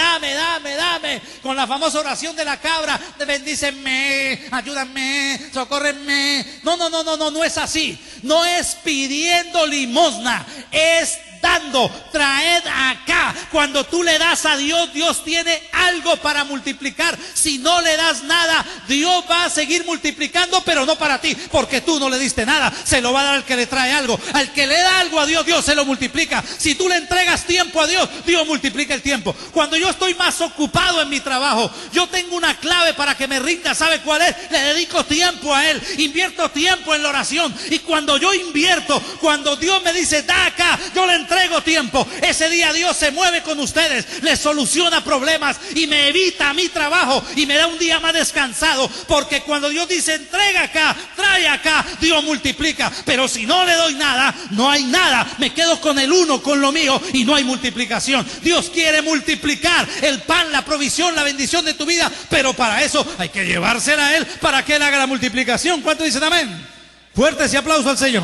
con la famosa oración de la cabra, bendíceme, ayúdame, socórreme. No es así. No es pidiendo limosna, es dando. Traed acá. Cuando tú le das a Dios, Dios tiene algo para multiplicar. Si no le das nada, Dios va a seguir multiplicando, pero no para ti, porque tú no le diste nada. Se lo va a dar al que le trae algo. Al que le da algo a Dios, Dios se lo multiplica. Si tú le entregas tiempo a Dios, Dios multiplica el tiempo. Cuando yo estoy más ocupado en mi trabajo, yo tengo una clave para que me rinda. ¿Sabe cuál es? Le dedico tiempo a Él, invierto tiempo en la oración. Y cuando yo invierto, cuando Dios me dice, da acá, yo le entrego tiempo. Ese día Dios se mueve con ustedes, les soluciona problemas y me evita mi trabajo y me da un día más descansado. Porque cuando Dios dice, entrega acá, trae acá, Dios multiplica. Pero si no le doy nada, no hay nada. Me quedo con el uno, con lo mío, y no hay multiplicación. Dios quiere multiplicar el pan, la provisión, la bendición de tu vida, pero para eso hay que llevársela a Él para que Él haga la multiplicación. ¿Cuántos dicen amén? Fuerte ese aplauso al Señor.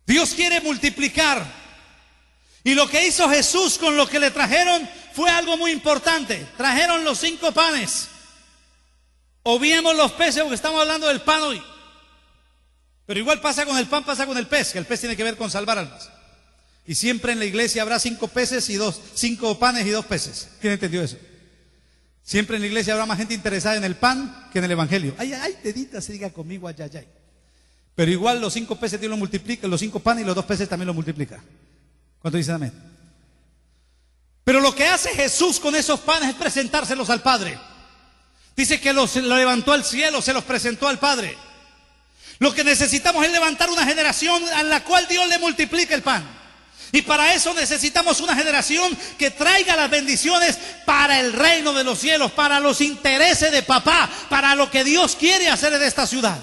Dios quiere multiplicar. Y lo que hizo Jesús con lo que le trajeron fue algo muy importante. Trajeron los 5 panes. Obviemos los peces porque estamos hablando del pan hoy. Pero igual pasa con el pan, pasa con el pez, que el pez tiene que ver con salvar almas. Y siempre en la iglesia habrá 5 peces y 5 panes y 2 peces. ¿Quién entendió eso? Siempre en la iglesia habrá más gente interesada en el pan que en el evangelio. Ay, dedita, se diga conmigo, ay. Pero igual los 5 peces Dios lo multiplica, los 5 panes y los 2 peces también lo multiplica. ¿Cuánto dicen amén? Pero lo que hace Jesús con esos panes es presentárselos al Padre. Dice que lo levantó al cielo, se los presentó al Padre. Lo que necesitamos es levantar una generación a la cual Dios le multiplique el pan. Y para eso necesitamos una generación que traiga las bendiciones para el reino de los cielos, para los intereses de papá, para lo que Dios quiere hacer en esta ciudad.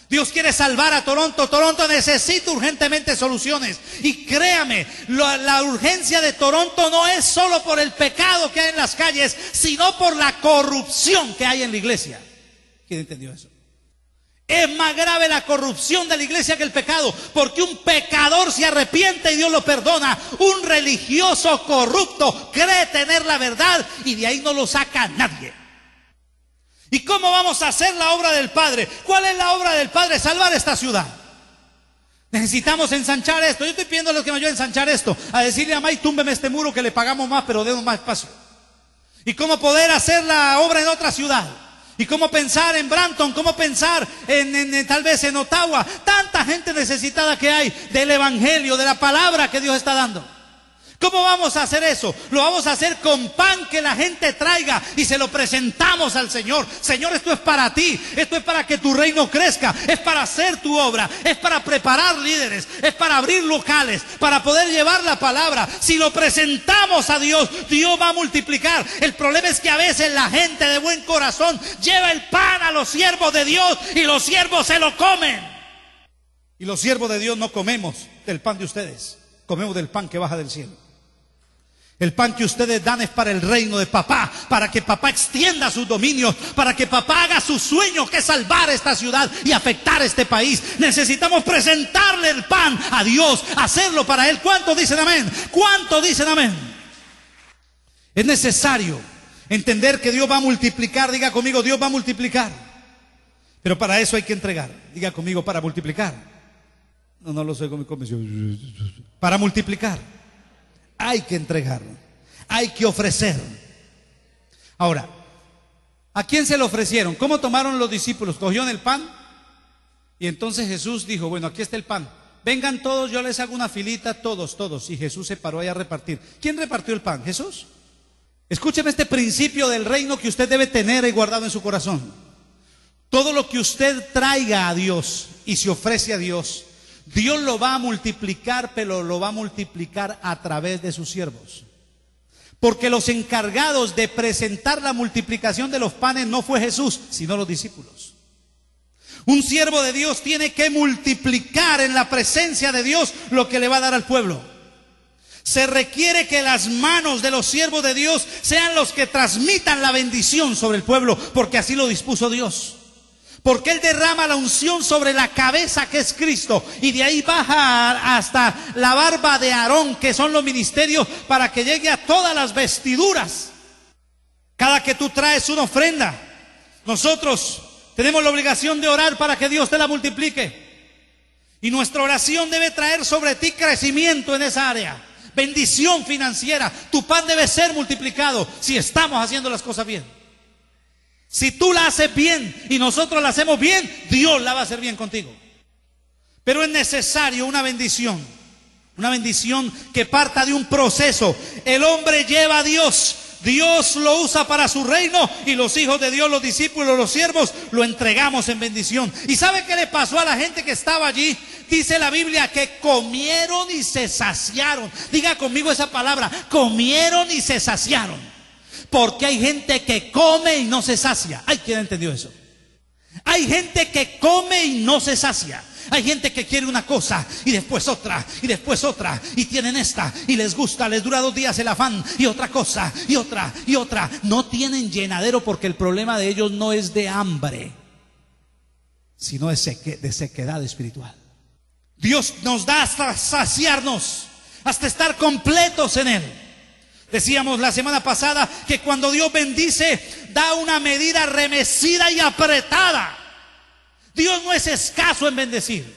Dios quiere salvar a Toronto. Toronto necesita urgentemente soluciones. Y créame, la urgencia de Toronto no es solo por el pecado que hay en las calles, sino por la corrupción que hay en la iglesia. ¿Quién entendió eso? Es más grave la corrupción de la iglesia que el pecado, porque un pecador se arrepiente y Dios lo perdona. Un religioso corrupto cree tener la verdad y de ahí no lo saca nadie. ¿Y cómo vamos a hacer la obra del Padre? ¿Cuál es la obra del Padre? Salvar esta ciudad. Necesitamos ensanchar esto. Yo estoy pidiendo a los que me ayuden a ensanchar esto, a decirle a May, túmbeme este muro que le pagamos más, pero denos más espacio. ¿Y cómo poder hacer la obra en otra ciudad? ¿Y cómo pensar en Brampton? ¿Cómo pensar tal vez en Ottawa? Tanta gente necesitada que hay del evangelio, de la palabra que Dios está dando. ¿Cómo vamos a hacer eso? Lo vamos a hacer con pan que la gente traiga y se lo presentamos al Señor. Señor, esto es para ti, esto es para que tu reino crezca, es para hacer tu obra, es para preparar líderes, es para abrir locales, para poder llevar la palabra. Si lo presentamos a Dios, Dios va a multiplicar. El problema es que a veces la gente de buen corazón lleva el pan a los siervos de Dios y los siervos se lo comen. Y los siervos de Dios no comemos del pan de ustedes, comemos del pan que baja del cielo. El pan que ustedes dan es para el reino de papá, para que papá extienda sus dominios, para que papá haga su sueño, que es salvar esta ciudad y afectar este país. Necesitamos presentarle el pan a Dios, hacerlo para Él. ¿Cuántos dicen amén? ¿Cuántos dicen amén? Es necesario entender que Dios va a multiplicar. Diga conmigo, Dios va a multiplicar. Pero para eso hay que entregar. Diga conmigo, para multiplicar. No lo sé cómo. Para multiplicar hay que entregarlo, hay que ofrecer. Ahora, ¿a quién se lo ofrecieron? ¿Cómo tomaron los discípulos? ¿Cogieron el pan? Y entonces Jesús dijo, bueno, aquí está el pan. Vengan todos, yo les hago una filita, todos. Y Jesús se paró ahí a repartir. ¿Quién repartió el pan? ¿Jesús? Escúcheme este principio del reino que usted debe tener y guardado en su corazón. Todo lo que usted traiga a Dios y se ofrece a Dios, Dios lo va a multiplicar, pero lo va a multiplicar a través de sus siervos. Porque los encargados de presentar la multiplicación de los panes no fue Jesús, sino los discípulos. Un siervo de Dios tiene que multiplicar en la presencia de Dios lo que le va a dar al pueblo. Se requiere que las manos de los siervos de Dios sean los que transmitan la bendición sobre el pueblo, porque así lo dispuso Dios. Porque Él derrama la unción sobre la cabeza que es Cristo, y de ahí baja hasta la barba de Aarón, que son los ministerios, para que llegue a todas las vestiduras. Cada que tú traes una ofrenda, nosotros tenemos la obligación de orar para que Dios te la multiplique. Y nuestra oración debe traer sobre ti crecimiento en esa área, bendición financiera. Tu pan debe ser multiplicado si estamos haciendo las cosas bien. Si tú la haces bien y nosotros la hacemos bien, Dios la va a hacer bien contigo. Pero es necesario una bendición que parta de un proceso. El hombre lleva a Dios, Dios lo usa para su reino, y los hijos de Dios, los discípulos, los siervos, lo entregamos en bendición. ¿Y sabe qué le pasó a la gente que estaba allí? Dice la Biblia que comieron y se saciaron. Diga conmigo esa palabra: comieron y se saciaron. Porque hay gente que come y no se sacia. ¿Hay quien entendió eso? Hay gente que come y no se sacia. Hay gente que quiere una cosa y después otra, y después otra, y tienen esta y les gusta, les dura 2 días el afán, y otra cosa, y otra, y otra. No tienen llenadero, porque el problema de ellos no es de hambre, sino de sequedad espiritual. Dios nos da hasta saciarnos, hasta estar completos en Él. Decíamos la semana pasada que cuando Dios bendice, da una medida remecida y apretada. Dios no es escaso en bendecir.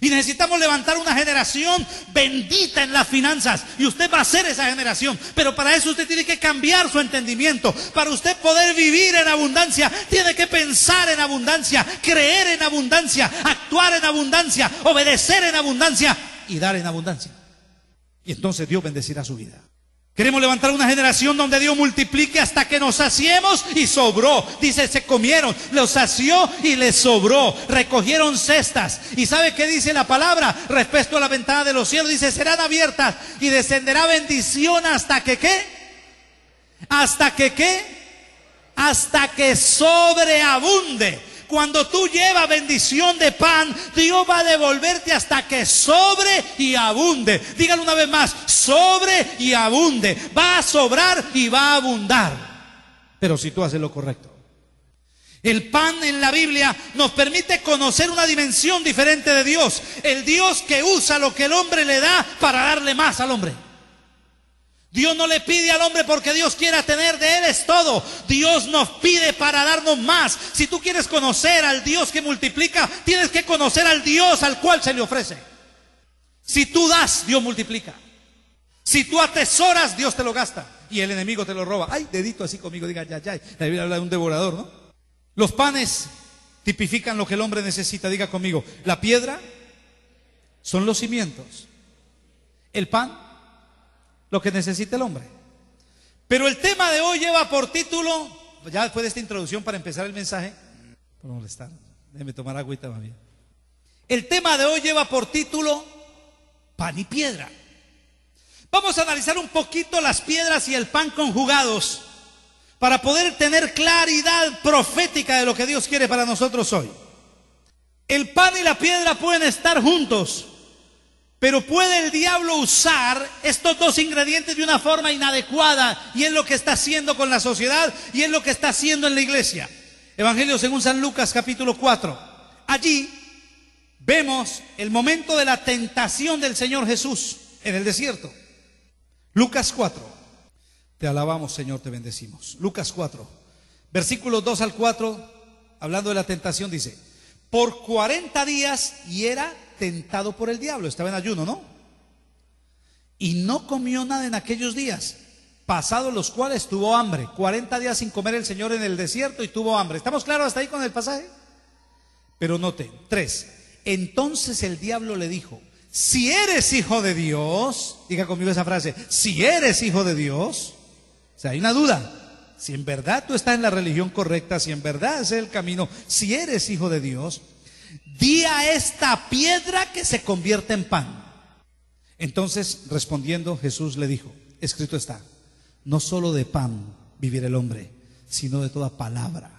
Y necesitamos levantar una generación bendita en las finanzas. Y usted va a ser esa generación. Pero para eso usted tiene que cambiar su entendimiento. Para usted poder vivir en abundancia, tiene que pensar en abundancia, creer en abundancia, actuar en abundancia, obedecer en abundancia y dar en abundancia. Y entonces Dios bendecirá su vida. Queremos levantar una generación donde Dios multiplique hasta que nos saciemos y sobró. Dice, se comieron, los sació y les sobró. Recogieron cestas. ¿Y sabe qué dice la palabra respecto a la ventana de los cielos? Dice, serán abiertas y descenderá bendición hasta que ¿qué? ¿Hasta que qué? Hasta que sobreabunde. Cuando tú llevas bendición de pan, Dios va a devolverte hasta que sobre y abunde. Dígalo una vez más: sobre y abunde. Va a sobrar y va a abundar. Pero si tú haces lo correcto. El pan en la Biblia nos permite conocer una dimensión diferente de Dios. El Dios que usa lo que el hombre le da para darle más al hombre. Dios no le pide al hombre porque Dios quiera tener de Él es todo. Dios nos pide para darnos más. Si tú quieres conocer al Dios que multiplica, tienes que conocer al Dios al cual se le ofrece. Si tú das, Dios multiplica. Si tú atesoras, Dios te lo gasta y el enemigo te lo roba. Ay, dedito así conmigo, diga ya. La Biblia habla de un devorador, ¿no? Los panes tipifican lo que el hombre necesita. Diga conmigo: la piedra son los cimientos, el pan lo que necesita el hombre. Pero el tema de hoy lleva por título, ya después de esta introducción para empezar el mensaje, por molestar, déjeme tomar agüita más bien. El tema de hoy lleva por título pan y piedra. Vamos a analizar un poquito las piedras y el pan conjugados para poder tener claridad profética de lo que Dios quiere para nosotros hoy. El pan y la piedra pueden estar juntos, pero puede el diablo usar estos dos ingredientes de una forma inadecuada, y es lo que está haciendo con la sociedad y es lo que está haciendo en la iglesia. Evangelio según San Lucas capítulo 4. Allí vemos el momento de la tentación del Señor Jesús en el desierto. Lucas 4. Te alabamos, Señor, te bendecimos. Lucas 4, versículos 2 al 4, hablando de la tentación, dice: por 40 días y era tentado por el diablo. Estaba en ayuno, ¿no? Y no comió nada en aquellos días, pasados los cuales tuvo hambre. 40 días sin comer el Señor en el desierto y tuvo hambre. ¿Estamos claros hasta ahí con el pasaje? Pero note, 3. Entonces el diablo le dijo: si eres hijo de Dios, diga conmigo esa frase, si eres hijo de Dios. O sea, hay una duda. Si en verdad tú estás en la religión correcta, si en verdad ese es el camino, si eres hijo de Dios, di a esta piedra que se convierta en pan. Entonces, respondiendo, Jesús le dijo: escrito está, no solo de pan vivirá el hombre, sino de toda palabra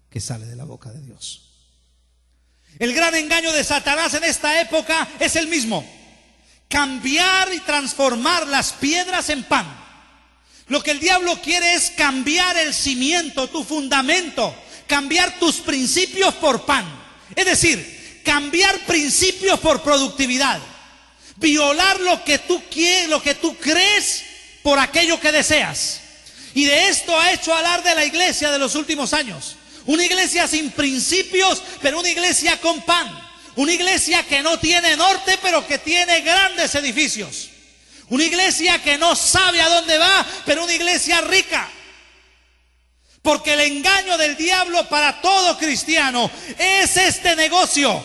que sale de la boca de Dios. El gran engaño de Satanás en esta época es el mismo: cambiar y transformar las piedras en pan. Lo que el diablo quiere es cambiar el cimiento, tu fundamento, cambiar tus principios por pan. Es decir, cambiar principios por productividad, violar lo que tú quieres, lo que tú crees por aquello que deseas. Y de esto ha hecho alarde la iglesia de los últimos años. Una iglesia sin principios, pero una iglesia con pan. Una iglesia que no tiene norte, pero que tiene grandes edificios. Una iglesia que no sabe a dónde va, pero una iglesia rica. Porque el engaño del diablo para todo cristiano es este negocio: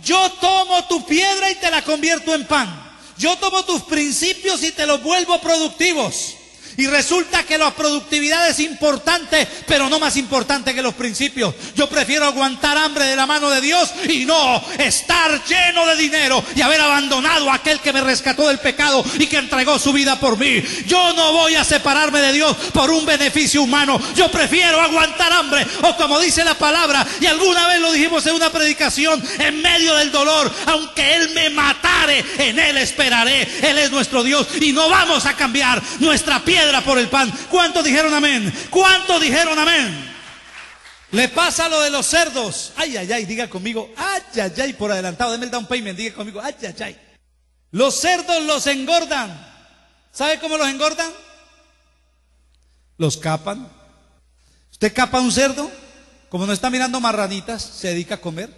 yo tomo tu piedra y te la convierto en pan. Yo tomo tus principios y te los vuelvo productivos. Y resulta que la productividad es importante, pero no más importante que los principios. Yo prefiero aguantar hambre de la mano de Dios y no estar lleno de dinero y haber abandonado a aquel que me rescató del pecado y que entregó su vida por mí. Yo no voy a separarme de Dios por un beneficio humano. Yo prefiero aguantar hambre, o como dice la palabra, y alguna vez lo dijimos en una predicación, en medio del dolor, aunque Él me matare, en Él esperaré. Él es nuestro Dios y no vamos a cambiar nuestra piedra por el pan. ¿Cuántos dijeron amén? ¿Cuántos dijeron amén? Le pasa lo de los cerdos. Ay, ay, ay, diga conmigo, ay, ay, ay, por adelantado, denme el down payment, diga conmigo, ay, ay, ay. Los cerdos los engordan. ¿Sabe cómo los engordan? Los capan. Usted capa un cerdo, como no está mirando marranitas, se dedica a comer.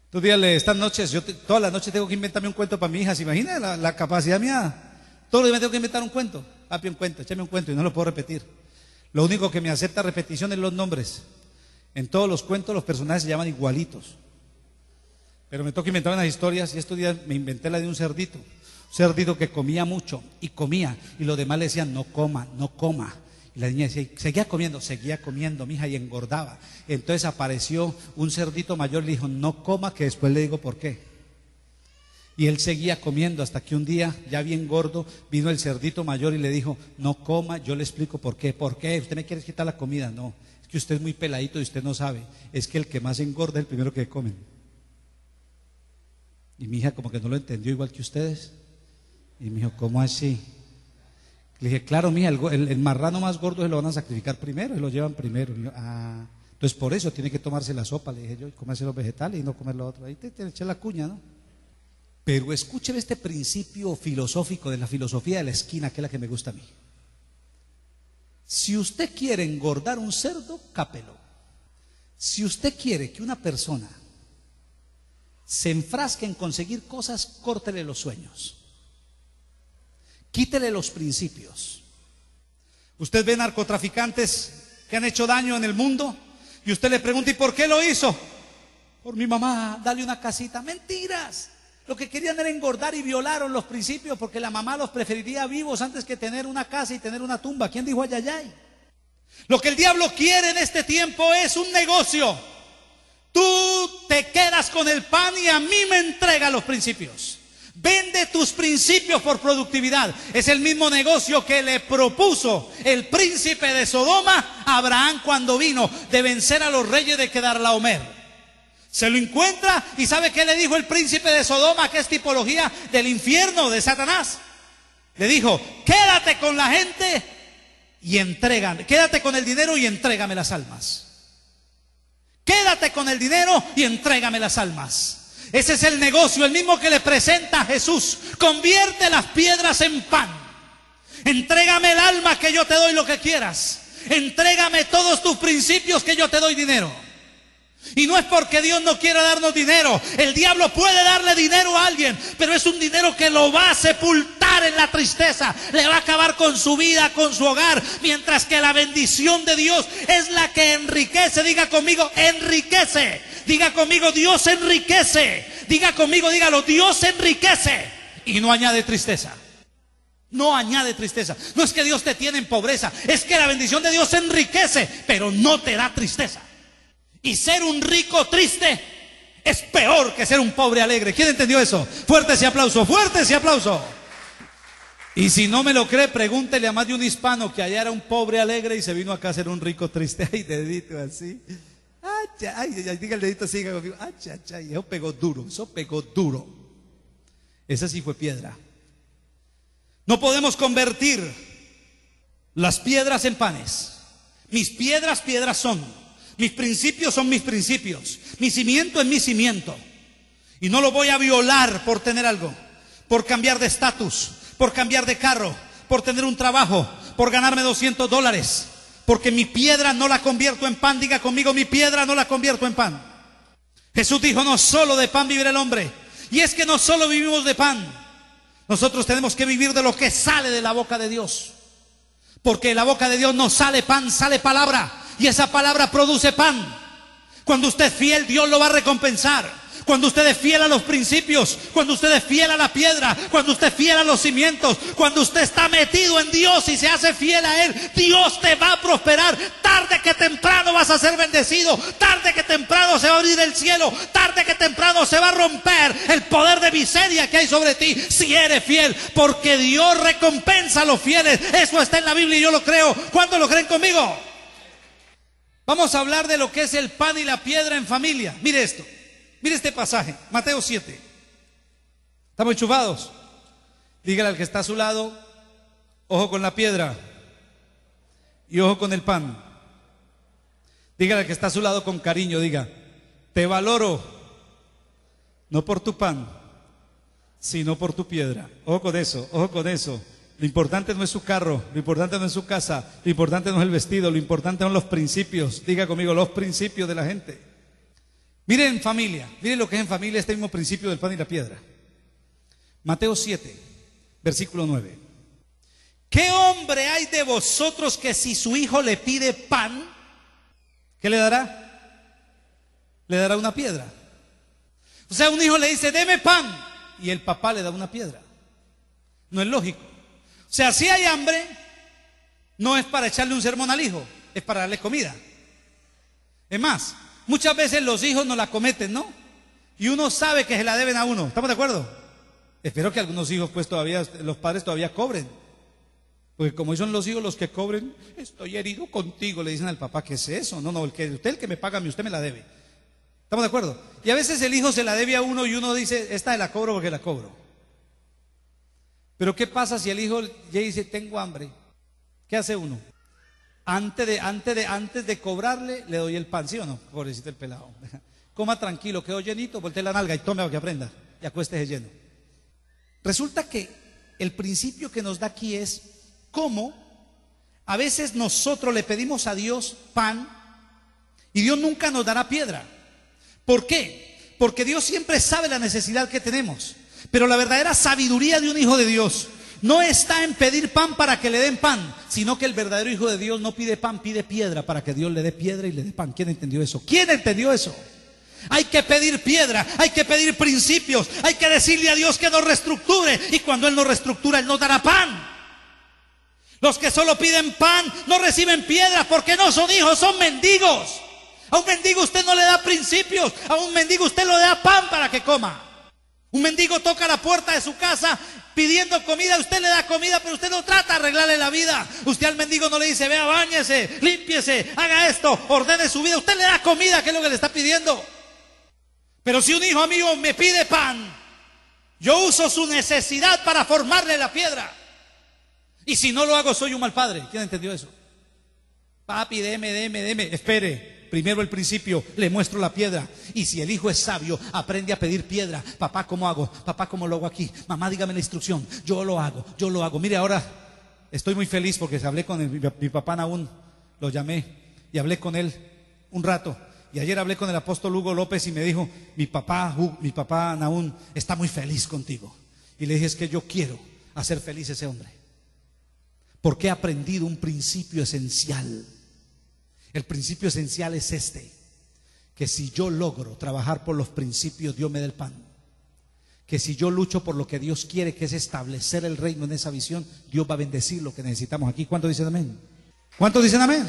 Entonces dígale, estas noches, todas las noches tengo que inventarme un cuento para mi hija. ¿Se imagina la capacidad mía? Todos los días me tengo que inventar un cuento. Papi, un cuento, échame un cuento y no lo puedo repetir. Lo único que me acepta repetición es los nombres. En todos los cuentos los personajes se llaman igualitos. Pero me toca inventar unas historias y estos días me inventé la de un cerdito. Un cerdito que comía mucho y comía y los demás le decían no coma, no coma. Y la niña decía, seguía comiendo, mija, y engordaba. Entonces apareció un cerdito mayor y le dijo no coma, que después le digo por qué. Y él seguía comiendo hasta que un día, ya bien gordo, vino el cerdito mayor y le dijo, no coma, yo le explico por qué. ¿Por qué? ¿Usted me quiere quitar la comida? No, es que usted es muy peladito y usted no sabe. Es que el que más engorda es el primero que comen. Y mi hija como que no lo entendió igual que ustedes. Y me dijo, ¿cómo así? Le dije, claro, mija, el marrano más gordo se lo van a sacrificar primero, se lo llevan primero. Y yo, entonces por eso tiene que tomarse la sopa, le dije yo, y comerse los vegetales y no comer lo otro. Ahí te eché la cuña, ¿no? Pero escúcheme este principio filosófico de la filosofía de la esquina, que es la que me gusta a mí. Si usted quiere engordar un cerdo, cápelo. Si usted quiere que una persona se enfrasque en conseguir cosas, córtele los sueños. Quítele los principios. Usted ve narcotraficantes que han hecho daño en el mundo y usted le pregunta, ¿y por qué lo hizo? Por mi mamá, dale una casita. Mentiras. Lo que querían era engordar y violaron los principios porque la mamá los preferiría vivos antes que tener una casa y tener una tumba. ¿Quién dijo ay, ay, ay? Lo que el diablo quiere en este tiempo es un negocio. Tú te quedas con el pan y a mí me entrega los principios. Vende tus principios por productividad. Es el mismo negocio que le propuso el príncipe de Sodoma a Abraham cuando vino de vencer a los reyes de Kedarlaomer. Se lo encuentra y ¿sabe qué le dijo el príncipe de Sodoma, que es tipología del infierno de Satanás? Le dijo, quédate con la gente y entrégame, quédate con el dinero y entrégame las almas. Quédate con el dinero y entrégame las almas. Ese es el negocio, el mismo que le presenta a Jesús. Convierte las piedras en pan. Entrégame el alma que yo te doy lo que quieras. Entrégame todos tus principios que yo te doy dinero. Y no es porque Dios no quiera darnos dinero. El diablo puede darle dinero a alguien, pero es un dinero que lo va a sepultar acabar en la tristeza, le va a acabar con su vida, con su hogar, mientras que la bendición de Dios es la que enriquece. Diga conmigo, enriquece. Diga conmigo, Dios enriquece. Diga conmigo, dígalo, Dios enriquece y no añade tristeza. No añade tristeza. No es que Dios te tiene en pobreza, es que la bendición de Dios enriquece, pero no te da tristeza. Y ser un rico triste es peor que ser un pobre alegre. ¿Quién entendió eso? Fuerte ese aplauso, fuerte ese aplauso. Y si no me lo cree, pregúntele a más de un hispano que allá era un pobre alegre y se vino acá a ser un rico triste. Ay, dedito así. Ay, diga el dedito así, conmigo. Ay, eso pegó duro, eso pegó duro. Esa sí fue piedra. No podemos convertir las piedras en panes. Mis piedras, piedras son. Mis principios son mis principios. Mi cimiento es mi cimiento. Y no lo voy a violar por tener algo, por cambiar de estatus, por cambiar de carro, por tener un trabajo, por ganarme $200. Porque mi piedra no la convierto en pan. Diga conmigo, mi piedra no la convierto en pan. Jesús dijo, no solo de pan vivirá el hombre. Y es que no solo vivimos de pan. Nosotros tenemos que vivir de lo que sale de la boca de Dios. Porque de la boca de Dios no sale pan, sale palabra. Y esa palabra produce pan. Cuando usted es fiel, Dios lo va a recompensar. Cuando usted es fiel a los principios, cuando usted es fiel a la piedra, cuando usted es fiel a los cimientos, cuando usted está metido en Dios y se hace fiel a Él, Dios te va a prosperar. Tarde que temprano vas a ser bendecido. Tarde que temprano se va a abrir el cielo. Tarde que temprano se va a romper el poder de miseria que hay sobre ti si eres fiel. Porque Dios recompensa a los fieles. Eso está en la Biblia y yo lo creo. ¿Cuántos lo creen conmigo? Vamos a hablar de lo que es el pan y la piedra en familia. Mire esto. Mire este pasaje, Mateo 7. ¿Estamos enchufados? Dígale al que está a su lado, ojo con la piedra y ojo con el pan. Dígale al que está a su lado con cariño, diga, te valoro, no por tu pan, sino por tu piedra. Ojo con eso, ojo con eso. Lo importante no es su carro, lo importante no es su casa, lo importante no es el vestido, lo importante son los principios. Diga conmigo, los principios de la gente. Miren en familia, miren lo que es en familia este mismo principio del pan y la piedra. Mateo 7, versículo 9. ¿Qué hombre hay de vosotros que si su hijo le pide pan, ¿qué le dará? Le dará una piedra. O sea, un hijo le dice, deme pan, y el papá le da una piedra. No es lógico. O sea, si hay hambre, no es para echarle un sermón al hijo, es para darle comida. Es más, muchas veces los hijos no la cometen, ¿no? Y uno sabe que se la deben a uno. ¿Estamos de acuerdo? Espero que algunos hijos pues todavía, los padres todavía cobren. Porque como son los hijos los que cobren, estoy herido contigo, le dicen al papá, ¿qué es eso? No, usted el que me paga a mí, usted me la debe. ¿Estamos de acuerdo? Y a veces el hijo se la debe a uno y uno dice, esta la cobro porque la cobro. Pero ¿qué pasa si el hijo ya dice, tengo hambre? ¿Qué hace uno? Antes de cobrarle, le doy el pan, ¿sí o no? Pobrecito el pelado. Coma tranquilo, quedó llenito, voltee la nalga y tome para que aprenda. Y acuéstese lleno. Resulta que el principio que nos da aquí es cómo a veces nosotros le pedimos a Dios pan y Dios nunca nos dará piedra. ¿Por qué? Porque Dios siempre sabe la necesidad que tenemos. Pero la verdadera sabiduría de un hijo de Dios no está en pedir pan para que le den pan, sino que el verdadero hijo de Dios no pide pan, pide piedra para que Dios le dé piedra y le dé pan. ¿Quién entendió eso? ¿Quién entendió eso? Hay que pedir piedra, hay que pedir principios, hay que decirle a Dios que nos reestructure, y cuando Él nos reestructura, Él nos dará pan. Los que solo piden pan no reciben piedra porque no son hijos, son mendigos. A un mendigo usted no le da principios, a un mendigo usted le da pan para que coma. Un mendigo toca la puerta de su casa pidiendo comida, usted le da comida, pero usted no trata de arreglarle la vida. Usted al mendigo no le dice, vea, báñese, límpiese, haga esto, ordene su vida. Usted le da comida, que es lo que le está pidiendo. Pero si un hijo amigo me pide pan, yo uso su necesidad para formarle la piedra. Y si no lo hago, soy un mal padre. ¿Quién entendió eso? Papi, deme. Espere. Primero el principio, le muestro la piedra. Y si el hijo es sabio, aprende a pedir piedra. Papá, ¿cómo hago? Papá, ¿cómo lo hago aquí? Mamá, dígame la instrucción. Yo lo hago. Mire, ahora estoy muy feliz porque hablé con mi papá Naún. Lo llamé y hablé con él un rato. Y ayer hablé con el apóstol Hugo López y me dijo, mi papá Naún está muy feliz contigo. Y le dije, es que yo quiero hacer feliz a ese hombre. Porque he aprendido un principio esencial. El principio esencial es este: que si yo logro trabajar por los principios, Dios me da el pan. Que si yo lucho por lo que Dios quiere, que es establecer el reino en esa visión, Dios va a bendecir lo que necesitamos aquí. ¿Cuántos dicen amén? ¿Cuántos dicen amén?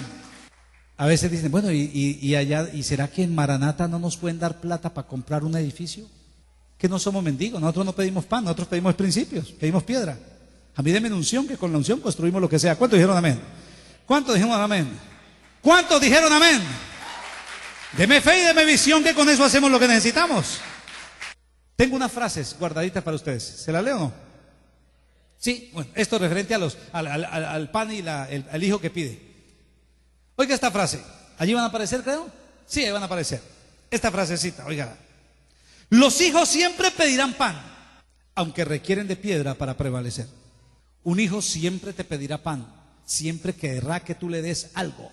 A veces dicen, bueno, y allá, ¿y será que en Maranata no nos pueden dar plata para comprar un edificio? Que no somos mendigos, nosotros no pedimos pan, nosotros pedimos principios, pedimos piedra. A mí denme unción, que con la unción construimos lo que sea. ¿Cuántos dijeron amén? ¿Cuántos dijeron amén? ¿Cuántos dijeron amén? Deme fe y deme visión, que con eso hacemos lo que necesitamos. Tengo unas frases guardaditas para ustedes. ¿Se las leo o no? Sí, bueno, esto es referente al pan y al hijo que pide. Oiga esta frase. ¿Allí van a aparecer, creo? Sí, ahí van a aparecer. Esta frasecita, oígala. Los hijos siempre pedirán pan, aunque requieren de piedra para prevalecer. Un hijo siempre te pedirá pan, siempre querrá que tú le des algo.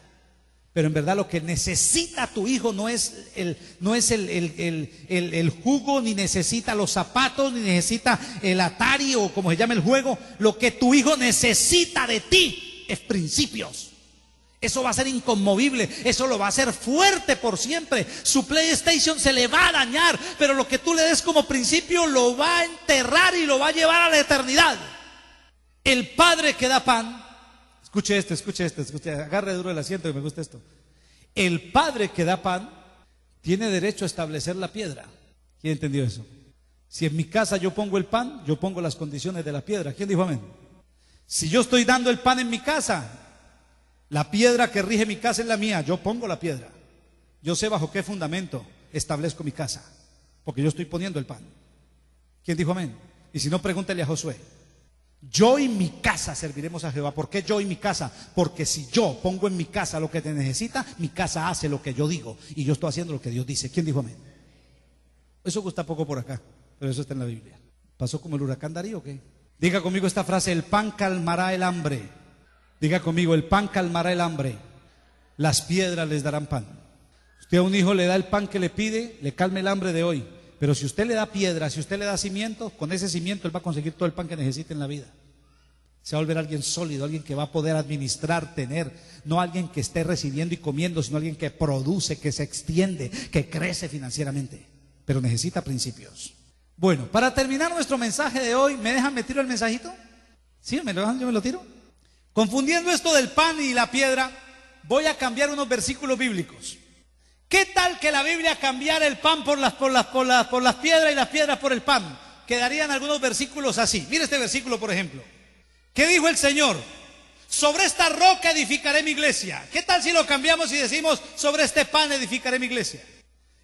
Pero en verdad lo que necesita tu hijo no es el jugo, ni necesita los zapatos, ni necesita el Atari o como se llama el juego. Lo que tu hijo necesita de ti es principios. Eso va a ser inconmovible, eso lo va a hacer fuerte por siempre. Su PlayStation se le va a dañar, pero lo que tú le des como principio lo va a enterrar y lo va a llevar a la eternidad. El padre que da pan, escuche esto, agarre duro el asiento que me gusta esto. El padre que da pan tiene derecho a establecer la piedra. ¿Quién entendió eso? Si en mi casa yo pongo el pan, yo pongo las condiciones de la piedra. ¿Quién dijo amén? Si yo estoy dando el pan en mi casa, la piedra que rige mi casa es la mía, yo pongo la piedra. Yo sé bajo qué fundamento establezco mi casa, porque yo estoy poniendo el pan. ¿Quién dijo amén? Y si no, pregúntale a Josué. Yo y mi casa serviremos a Jehová. ¿Por qué yo y mi casa? Porque si yo pongo en mi casa lo que te necesita, mi casa hace lo que yo digo, y yo estoy haciendo lo que Dios dice. ¿Quién dijo amén? Eso gusta poco por acá, pero eso está en la Biblia. ¿Pasó como el huracán Darío o qué? Diga conmigo esta frase: el pan calmará el hambre. Diga conmigo: el pan calmará el hambre, las piedras les darán pan. Usted a un hijo le da el pan que le pide, le calma el hambre de hoy. Pero si usted le da piedra, si usted le da cimiento, con ese cimiento él va a conseguir todo el pan que necesite en la vida. Se va a volver alguien sólido, alguien que va a poder administrar, tener, no alguien que esté recibiendo y comiendo, sino alguien que produce, que se extiende, que crece financieramente. Pero necesita principios. Bueno, para terminar nuestro mensaje de hoy, ¿me dejan meter el mensajito? ¿Sí? ¿Me lo dejan? ¿Yo me lo tiro? Confundiendo esto del pan y la piedra, voy a cambiar unos versículos bíblicos. ¿Qué tal que la Biblia cambiara el pan por las piedras y las piedras por el pan? Quedarían algunos versículos así. Mire este versículo, por ejemplo. ¿Qué dijo el Señor? Sobre esta roca edificaré mi iglesia. ¿Qué tal si lo cambiamos y decimos: sobre este pan edificaré mi iglesia?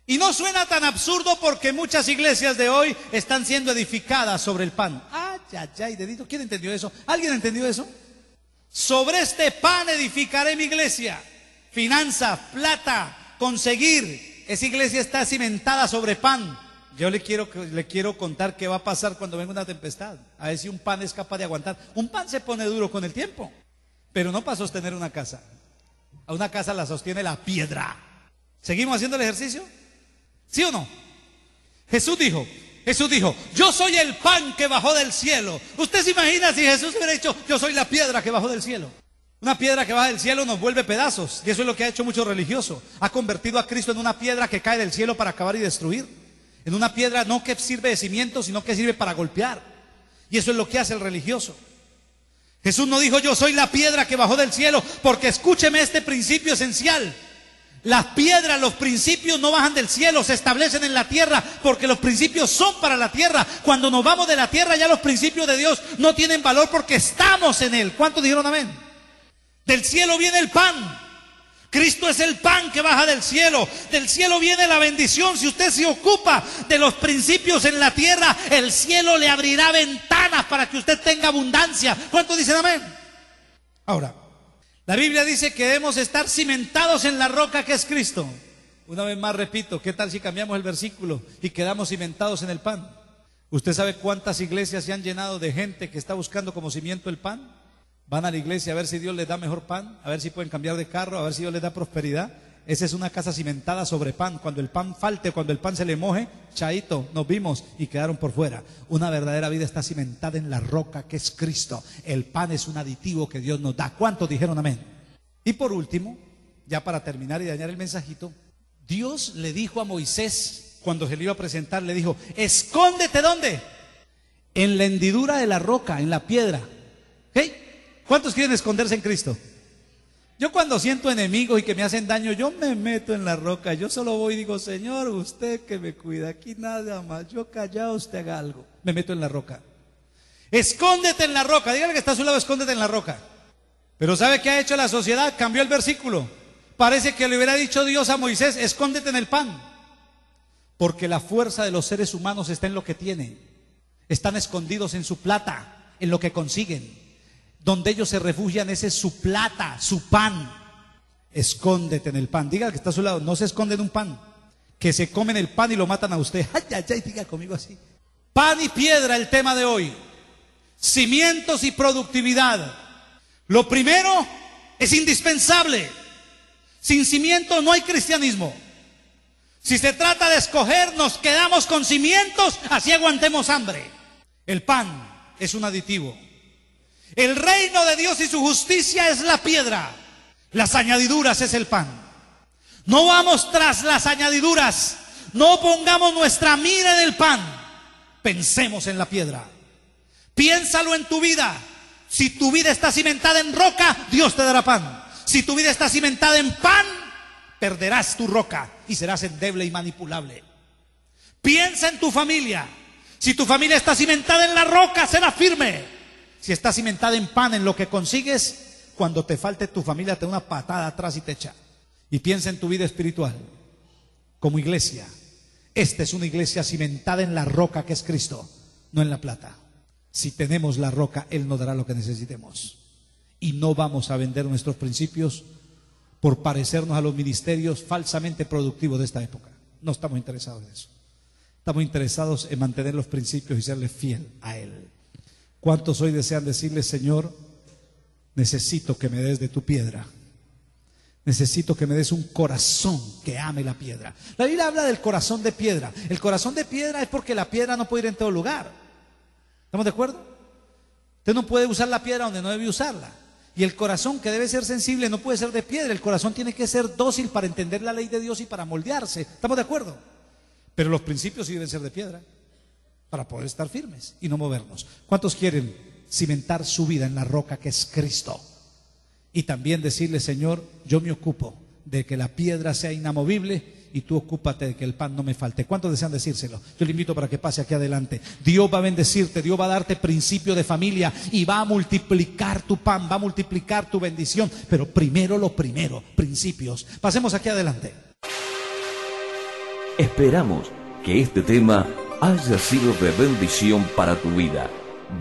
Y no suena tan absurdo, porque muchas iglesias de hoy están siendo edificadas sobre el pan. Ay, ay, ay, dedito. ¿Quién entendió eso? ¿Alguien entendió eso? Sobre este pan edificaré mi iglesia. Finanzas, plata, conseguir. Esa iglesia está cimentada sobre pan. Yo le quiero contar qué va a pasar cuando venga una tempestad. A ver si un pan es capaz de aguantar. Un pan se pone duro con el tiempo, pero no para sostener una casa. A una casa la sostiene la piedra. ¿Seguimos haciendo el ejercicio? ¿Sí o no? Jesús dijo, yo soy el pan que bajó del cielo. ¿Usted se imagina si Jesús hubiera dicho: yo soy la piedra que bajó del cielo? Una piedra que baja del cielo nos vuelve pedazos, y eso es lo que ha hecho mucho religioso. Ha convertido a Cristo en una piedra que cae del cielo para acabar y destruir. En una piedra no que sirve de cimiento, sino que sirve para golpear. Y eso es lo que hace el religioso. Jesús no dijo: yo soy la piedra que bajó del cielo, porque escúcheme este principio esencial. Las piedras, los principios no bajan del cielo, se establecen en la tierra, porque los principios son para la tierra. Cuando nos vamos de la tierra, ya los principios de Dios no tienen valor, porque estamos en Él. ¿Cuántos dijeron amén? Del cielo viene el pan. Cristo es el pan que baja del cielo. Del cielo viene la bendición. Si usted se ocupa de los principios en la tierra, el cielo le abrirá ventanas para que usted tenga abundancia. ¿Cuántos dicen amén? Ahora, la Biblia dice que debemos estar cimentados en la roca que es Cristo. Una vez más repito, ¿qué tal si cambiamos el versículo y quedamos cimentados en el pan? ¿Usted sabe cuántas iglesias se han llenado de gente que está buscando como cimiento el pan? Van a la iglesia a ver si Dios les da mejor pan, a ver si pueden cambiar de carro, a ver si Dios les da prosperidad. Esa es una casa cimentada sobre pan. Cuando el pan falte, cuando el pan se le moje, chaito, nos vimos y quedaron por fuera. Una verdadera vida está cimentada en la roca que es Cristo. El pan es un aditivo que Dios nos da. ¿Cuántos dijeron amén? Y por último, ya para terminar y dañar el mensajito, Dios le dijo a Moisés, cuando se le iba a presentar, le dijo: escóndete, ¿dónde? En la hendidura de la roca, en la piedra. ¿Okay? ¿Cuántos quieren esconderse en Cristo? Yo cuando siento enemigos y que me hacen daño, yo me meto en la roca. Yo solo voy y digo: Señor, usted que me cuida, aquí nada más. Yo callado, usted haga algo. Me meto en la roca. Escóndete en la roca. Dígale que está a su lado: escóndete en la roca. Pero ¿sabe qué ha hecho la sociedad? Cambió el versículo. Parece que le hubiera dicho Dios a Moisés: escóndete en el pan. Porque la fuerza de los seres humanos está en lo que tienen. Están escondidos en su plata, en lo que consiguen. Donde ellos se refugian, ese es su plata, su pan. Escóndete en el pan. Diga al que está a su lado: no se esconde en un pan, que se comen el pan y lo matan a usted. Ay, ay, ay, diga conmigo así. Pan y piedra, el tema de hoy. Cimientos y productividad. Lo primero es indispensable. Sin cimientos no hay cristianismo. Si se trata de escoger, nos quedamos con cimientos, así aguantemos hambre. El pan es un aditivo. El reino de Dios y su justicia es la piedra. Las añadiduras es el pan. No vamos tras las añadiduras. No pongamos nuestra mira en el pan. Pensemos en la piedra. Piénsalo en tu vida. Si tu vida está cimentada en roca, Dios te dará pan. Si tu vida está cimentada en pan, perderás tu roca y serás endeble y manipulable. Piensa en tu familia. Si tu familia está cimentada en la roca, será firme. Si está cimentada en pan, en lo que consigues, cuando te falte tu familia te da una patada atrás y te echa. Y piensa en tu vida espiritual. Como iglesia, esta es una iglesia cimentada en la roca que es Cristo, no en la plata. Si tenemos la roca, Él nos dará lo que necesitemos. Y no vamos a vender nuestros principios por parecernos a los ministerios falsamente productivos de esta época. No estamos interesados en eso. Estamos interesados en mantener los principios y serle fiel a Él. ¿Cuántos hoy desean decirle: Señor, necesito que me des de tu piedra? Necesito que me des un corazón que ame la piedra. La Biblia habla del corazón de piedra. El corazón de piedra es porque la piedra no puede ir en todo lugar. ¿Estamos de acuerdo? Usted no puede usar la piedra donde no debe usarla. Y el corazón, que debe ser sensible, no puede ser de piedra. El corazón tiene que ser dócil para entender la ley de Dios y para moldearse. ¿Estamos de acuerdo? Pero los principios sí deben ser de piedra, para poder estar firmes y no movernos. ¿Cuántos quieren cimentar su vida en la roca que es Cristo? Y también decirle: Señor, yo me ocupo de que la piedra sea inamovible y tú ocúpate de que el pan no me falte. ¿Cuántos desean decírselo? Yo le invito para que pase aquí adelante. Dios va a bendecirte, Dios va a darte principio de familia y va a multiplicar tu pan, va a multiplicar tu bendición. Pero primero lo primero, principios. Pasemos aquí adelante. Esperamos que este tema haya sido de bendición para tu vida.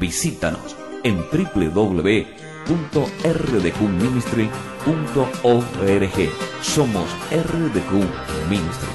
Visítanos en www.rdqministry.org. Somos RDQ Ministry.